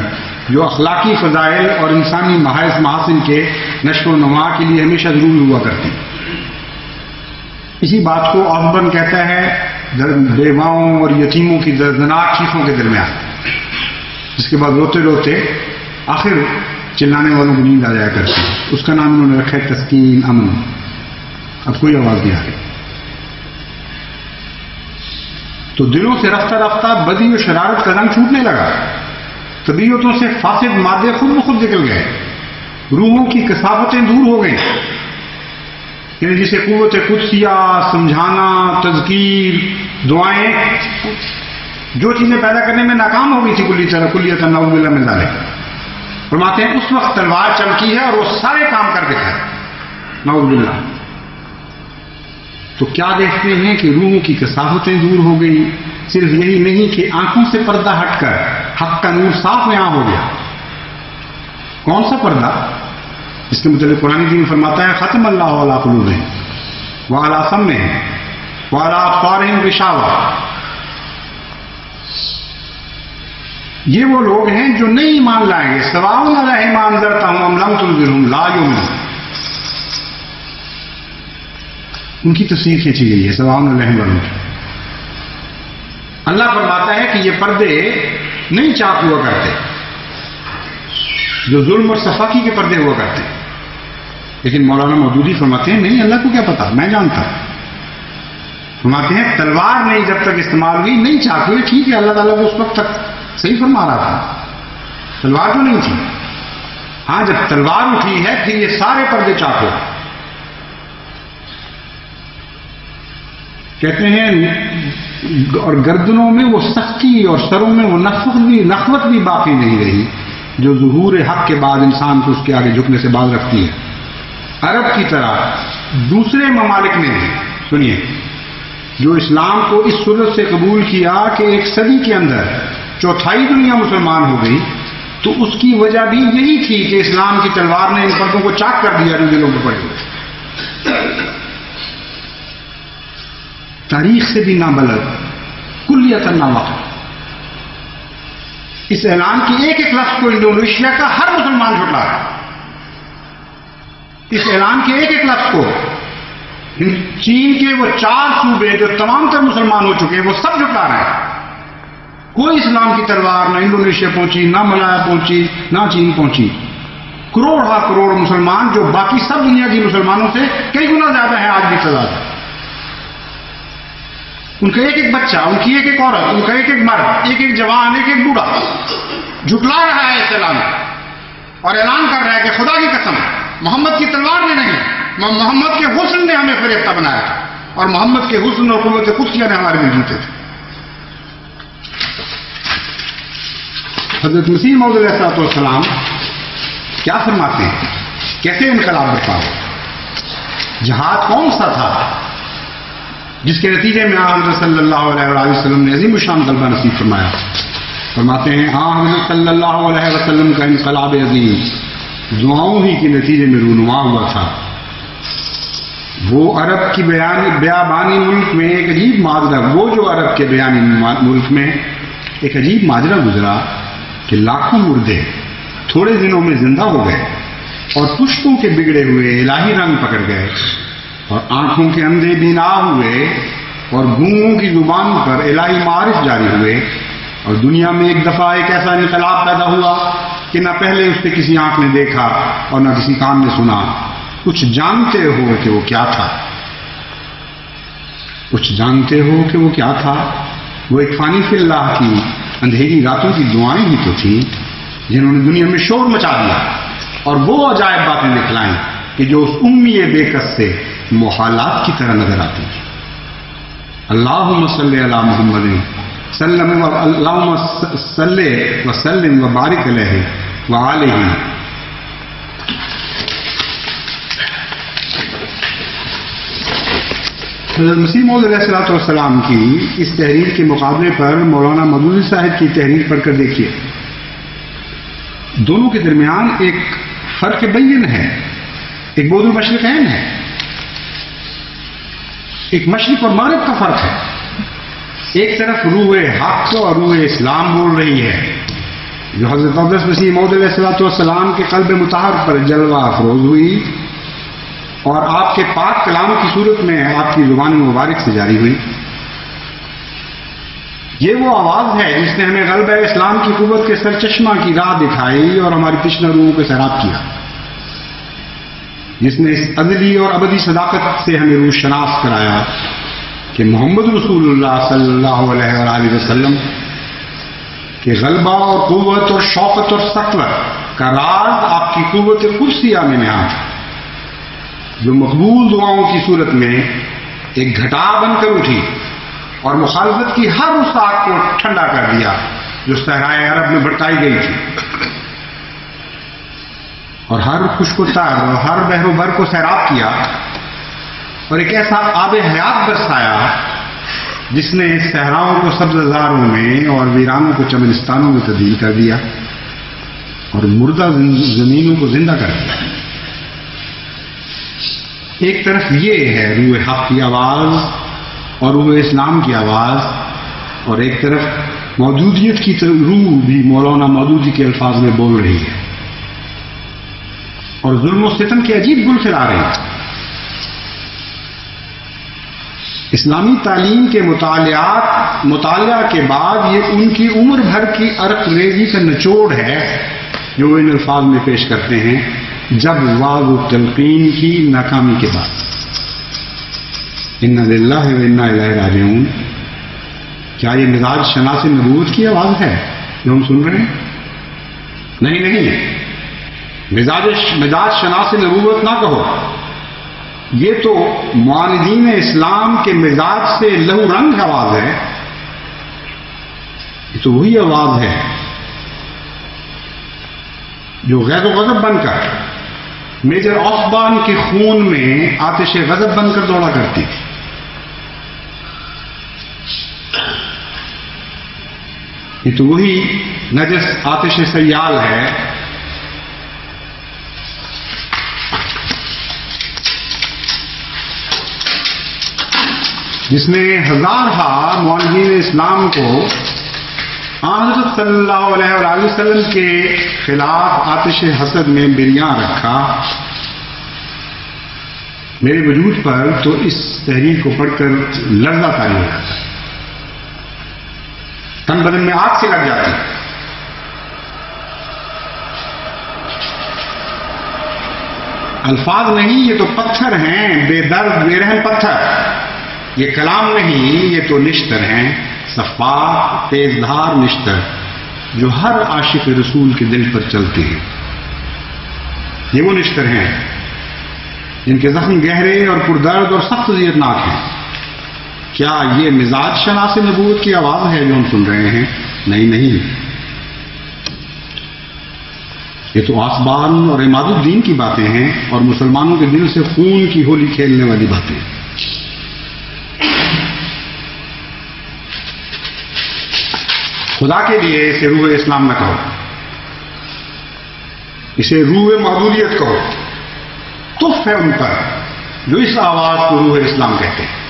جو اخلاقی فضائل اور انسانی محاسن کے نشر و نما کے لیے ہمیشہ ضرور ہوا کرتی. اسی بات کو آسبرن کہتا ہے بیواؤں اور یتیموں کی دردناک چیخوں کے درمیان، جس کے بعد روتے روتے آخر چلانے والوں کو نیند آ جایا کرتی. اس کا نام انہوں نے رکھا ہے تسکین، امن. اب کوئی آواز نہیں آ رہی. تو دلوں سے رفتہ رفتہ بدی و شرارت کا رنگ چھوٹنے لگا، طبیعتوں سے فاسد مادے خود بخود نکل گئے، روحوں کی کثافتیں دور ہو گئیں. یعنی جسے قوت قدسیہ، سمجھانا، تذکیر، دعائیں، جو چیزیں پیدا کرنے میں ناکام ہو گئی تھی کلیۃ نعوذ باللہ من ذالک، فرماتے ہیں اس وقت تلوار چمکی ہے اور وہ سارے کام کر دکھائے. نعوذ باللہ. تو کیا دیکھتے ہیں کہ روحوں کی کثافتیں دور ہو گئی. صرف یہی نہیں کہ آنکھوں سے پردہ ہٹ کر حق کا نور صاف یہاں ہو گیا. کون سا پردہ؟ اس کے متعلق قرآن کریم فرماتا ہے ختم اللہ علی قلوبہم وعلی سمعہم وعلی ابصارہم غشاوہ. یہ وہ لوگ ہیں جو نہیں ایمان لائیں گے. سواء علیہم انذرتہم ام لم تنذرہم لا یؤمنون. ان کی تفسیر کھینچی گئی ہے سواء علیہم ورنہ. اللہ فرماتا ہے کہ یہ پردے نہیں چاک ہوا کرتے جو ظلم اور صفاقی کے پردے ہوا کرتے. لیکن مولانا مودودی فرماتے ہیں نہیں، اللہ کو کیا پتا، میں جانتا. فرماتے ہیں تلوار نہیں جب تک استعمال ہوئی نہیں چاک ہوئی. ٹھیک ہے، اللہ تعالیٰ کو اس وقت تک صحیح فرما رہا تھا، تلوار تو نہیں تھی. ہاں جب تلوار اٹھی ہے پھر یہ سارے پردے چاک ہو. کہتے ہیں اور گردنوں میں وہ سختی اور سروں میں وہ نخوت بھی باقی نہیں رہی جو ظہور حق کے بعد انسان کو اس کے آگے جھکنے سے باز رکھتی ہے. عرب کی طرح دوسرے ممالک نے بھی سنیے جو اسلام کو اس صورت سے قبول کیا کہ ایک صدی کے اندر چوتھائی دنیا مسلمان ہو گئی، تو اس کی وجہ بھی یہی تھی کہ اسلام کی تلوار نے ان پردوں کو چاک کر دیا جو دلوں پہ پڑے ہوئے. تاریخ سے بھی نابلد، کلیۃ ناواقف. اس اعلان کی ایک ایک لفظ کو انڈونیشیا کا ہر مسلمان جھٹلا رہا ہے. اس اعلان کے ایک ایک لفظ کو چین کے وہ 4 صوبے جو تمام تر مسلمان ہو چکے ہیں وہ سب جھٹلا رہے ہیں. کوئی اسلام کی تلوار نہ انڈونیشیا پہنچی، نہ ملایا پہنچی، نہ چین پہنچی. کروڑ مسلمان جو باقی سب دنیا کی مسلمانوں سے کئی گنا زیادہ ہیں آج بھی تعداد. ان کا ایک ایک بچہ، ان کی ایک ایک عورت، ان کا ایک ایک مرد، ایک ایک جوان، ایک ایک بوڑھا جھٹلا رہا ہے اس اعلان اور اعلان کر رہا ہے کہ خدا کی قسم محمد کی تلوار نے نہیں، محمد کے حسن نے ہمیں فریفتہ بنایا تھا اور محمد کے حسن اور قوت قدسیہ نے ہمارے دل جیتے تھے. حضرت مسیح موعود علیہ السلام کیا فرماتے ہیں؟ کیسے انقلاب برپا ہو؟ جہاد کون سا تھا جس کے نتیجے میں حضرت صلی اللہ علیہ وسلم نے عظیم الشان غلبہ نصیب فرمایا؟ فرماتے ہیں حضرت صلی اللہ علیہ وسلم کا انقلاب عظیم دعاؤں ہی کے نتیجے میں رونما ہوا تھا. وہ عرب کی بیابانی ملک میں ایک عجیب ماجرا، وہ جو عرب کے بیابانی ملک میں ایک عجیب ماجرا گزرا کہ لاکھوں مردے تھوڑے دنوں میں زندہ ہو گئے اور پشتوں کے بگڑے ہوئے الہی رنگ پکڑ گئے اور آنکھوں کے اندھے بینا ہوئے اور گونگوں کی زبان پر الہی معارف جاری ہوئے. اور دنیا میں ایک دفعہ ایک ایسا انقلاب پیدا ہوا کہ نہ پہلے اس پہ کسی آنکھ نے دیکھا اور نہ کسی کان نے سنا. کچھ جانتے ہو کہ وہ کیا تھا؟ کچھ جانتے ہو کہ وہ کیا تھا؟ وہ ایک فانی فی اللہ کی اندھیری راتوں کی دعائیں ہی تو تھیں جنہوں نے دنیا میں شور مچا دیا اور وہ عجائب باتیں دکھلائیں کہ جو اس امی بے کس سے محالات کی طرح نظر آتی ہیں. اللہم صلی علی محمد اللہم صلی وسلم وبارک علیہ وآلہ. حضرت مسیح موعود علیہ الصلوۃ والسلام کی اس تحریر کے مقابلے پر مولانا مودودی صاحب کی تحریر پڑھ کر دیکھیے. دونوں کے درمیان ایک فرق بین ہے. ایک بعد المشرقین ہے، ایک مشرق اور مغرب کا فرق ہے. ایک طرف روح حق اور روح اسلام بول رہی ہے جو حضرت اقدس مسیح موعود علیہ الصلوۃ والسلام کے قلب مطہر پر جلوہ افروز ہوئی اور آپ کے پاک کلام کی صورت میں آپ کی زبان مبارک سے جاری ہوئی. یہ وہ آواز ہے جس نے ہمیں غلبہ اسلام کی قوت کے سرچشمہ کی راہ دکھائی اور ہماری تشنہ روحوں کو سیراب کیا، جس نے اس ازلی اور ابدی صداقت سے ہمیں روح شناس کرایا کہ محمد رسول اللہ صلی اللہ علیہ وآلہ وسلم کہ غلبہ اور قوت اور شوقت اور سکوت کا راز آپ کی قوت قدسیہ میں نہاد ہے، جو مقبول دعاؤں کی صورت میں ایک گھٹا بن کر اٹھی اور مخالفت کی ہر اس آگ کو ٹھنڈا کر دیا جو صحرائے عرب میں بھڑکائی گئی تھی، اور ہر خشک و تر اور ہر بحر و بر کو سیراب کیا اور ایک ایسا آب حیات برسایا جس نے صحراؤں کو سبززاروں میں اور ویرانوں کو چمنستانوں میں تبدیل کر دیا اور مردہ زمینوں کو زندہ کر دیا. ایک طرف یہ ہے روح حق کی آواز اور روح اسلام کی آواز، اور ایک طرف موجودیت کی روح بھی مولانا مودودی کے الفاظ میں بول رہی ہے اور ظلم و ستم کے عجیب گل کھلا رہی ہے. اسلامی تعلیم کے مطالعہ کے بعد یہ ان کی عمر بھر کی عرق ریزی کا نچوڑ ہے جو ان الفاظ میں پیش کرتے ہیں جب وعظ و تلقین کی ناکامی کے بعد. انا للہ و انا الیہ راجعون. کیا یہ مزاج شناس نبوت کی آواز ہے جو ہم سن رہے ہیں؟ نہیں، مزاج شناس نبوت نہ کہو، یہ تو معاندین اسلام کے مزاج سے لہو رنگ آواز ہے. یہ تو وہی آواز ہے جو غیظ و غضب بن کر میجر آسبان کے خون میں آتش غضب بن کر دوڑا کرتی تھی. یہ تو وہی نجس آتش سیال ہے جس نے ہزارہا معاندین اسلام کو حضرت صلی اللہ علیہ وآلہ وسلم کے خلاف آتش حسد میں بریاں رکھا. میرے وجود پر تو اس تحریر کو پڑھ کر لرزہ طاری ہو جاتا ہے، تن بدن میں آگ سے لگ جاتی ہے. الفاظ نہیں، یہ تو پتھر ہیں، بے درد بے رحم پتھر. یہ کلام نہیں، یہ تو نشتر ہیں، صفاق تیز دھار نشتر جو ہر عاشق رسول کے دل پر چلتے ہیں. یہ وہ نشتر ہیں جن کے زخم گہرے اور پردرد اور سخت اذیتناک ہیں. کیا یہ مزاج شناس نبوت کی آواز ہے جو ہم سن رہے ہیں؟ نہیں، یہ تو آسبان اور عماد الدین کی باتیں ہیں اور مسلمانوں کے دل سے خون کی ہولی کھیلنے والی باتیں. خدا کے لیے اسے روح اسلام نہ کہو، اسے روح معدودیت کہو. تف ہے ان پر جو اس آواز کو روح اسلام کہتے ہیں.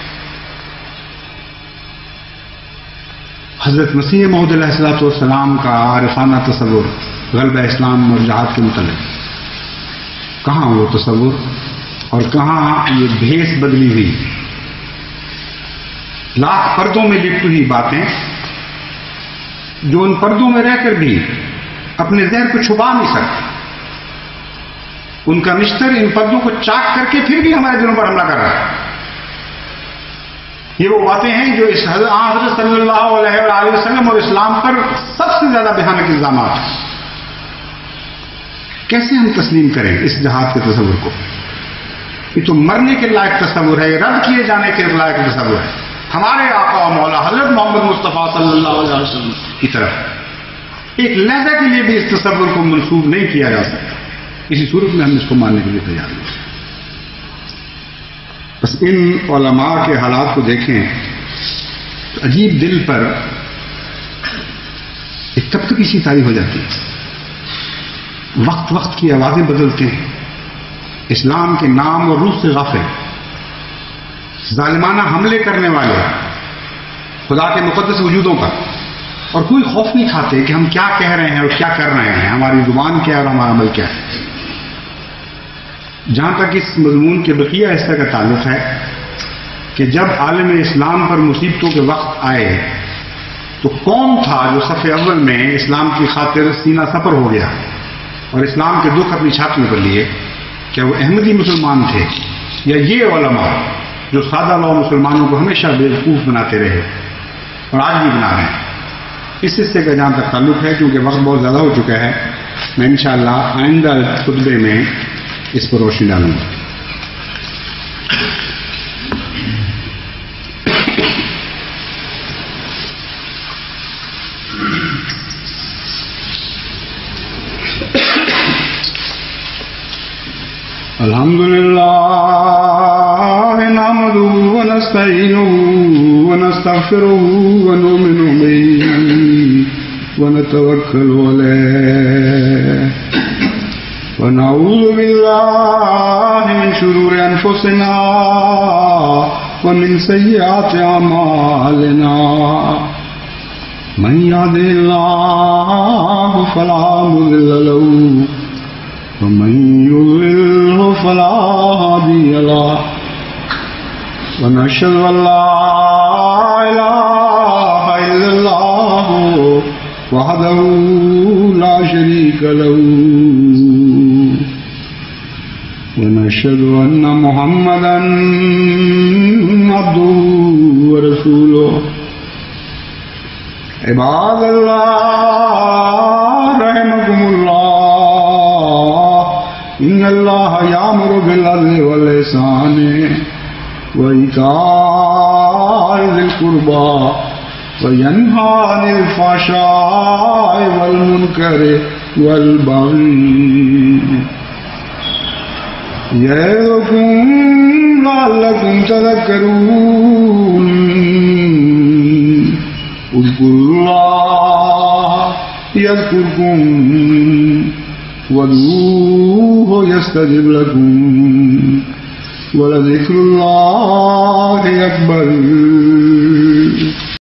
حضرت مسیح موعود علیہ الصلوۃ والسلام کا عارفانہ تصور غلبہ اسلام اور جہاد کے متعلق، کہاں وہ تصور اور کہاں یہ بھیس بدلی ہوئی لاکھ پردوں میں لپٹ ہوئی باتیں جو ان پردوں میں رہ کر بھی اپنے ذہن کو چھپا نہیں سکتے. ان کا نشتر ان پردوں کو چاک کر کے پھر بھی ہمارے دلوں پر حملہ کر رہا ہے. یہ وہ باتیں ہیں جو اس حضرت صلی اللہ علیہ وآلہ وسلم اور اسلام پر سب سے زیادہ بھیانک الزامات ہیں. کیسے ہم تسلیم کریں اس جہاد کے تصور کو؟ یہ تو مرنے کے لائق تصور ہے، رد کیے جانے کے لائق تصور ہے ہمارے آقا و مولا حضرت محمد مصطفیٰ صلی اللہ علیہ وسلم کی طرف ایک لہجہ کے لیے بھی اس تصور کو منسوب نہیں کیا جا سکتا. اسی صورت میں ہم اس کو ماننے کے لیے تیار نہیں. بس ان علماء کے حالات کو دیکھیں تو عجیب دل پر ایک کپکپی سی طاری ہو جاتی ہے. وقت وقت کی آوازیں بدلتے ہیں، اسلام کے نام اور روح سے غافل، ظالمانہ حملے کرنے والے خدا کے مقدس وجودوں پر، اور کوئی خوف نہیں کھاتے کہ ہم کیا کہہ رہے ہیں اور کیا کر رہے ہیں، ہماری زبان کیا ہے اور ہمارا عمل کیا ہے. جہاں تک اس مضمون کے بقیہ حصہ کا تعلق ہے کہ جب عالم اسلام پر مصیبتوں کے وقت آئے تو کون تھا جو صف اول میں اسلام کی خاطر سینہ سپر ہو گیا اور اسلام کے دکھ اپنی چھاتی پر لیے؟ کیا وہ احمدی مسلمان تھے یا یہ علماء جو سادہ لو مسلمانوں کو ہمیشہ بیوقوف بناتے رہے اور آج بھی بنا رہے ہیں؟ اس حصے کا جہاں تک تعلق ہے، کیونکہ وقت بہت زیادہ ہو چکا ہے، میں انشاءاللہ آئندہ خطبے میں اس پر روشنی ڈالوں گا. الحمدللہ نحمده ونستعینه ونستغفره ونؤمن به ونتوکل علیہ ونعوذ باللہ من شرور انفسنا ومن سیئات اعمالنا من يهده اللہ فلا مضل له ومن يضلل فلا هادي له ونشهد أن لا إله إلا الله وحده لا شريك له ونشهد أن محمدا عبده ورسوله. عباد الله رحمكم الله، إن الله يأمر بالعدل والإحسان وإيتاء ذي القربى وينهى عن الفحشاء والمنكر والبغي يعظكم لعلكم تذكرون. اذكروا الله يذكركم وادعوه يستجب لكم ولذكر الله أكبر.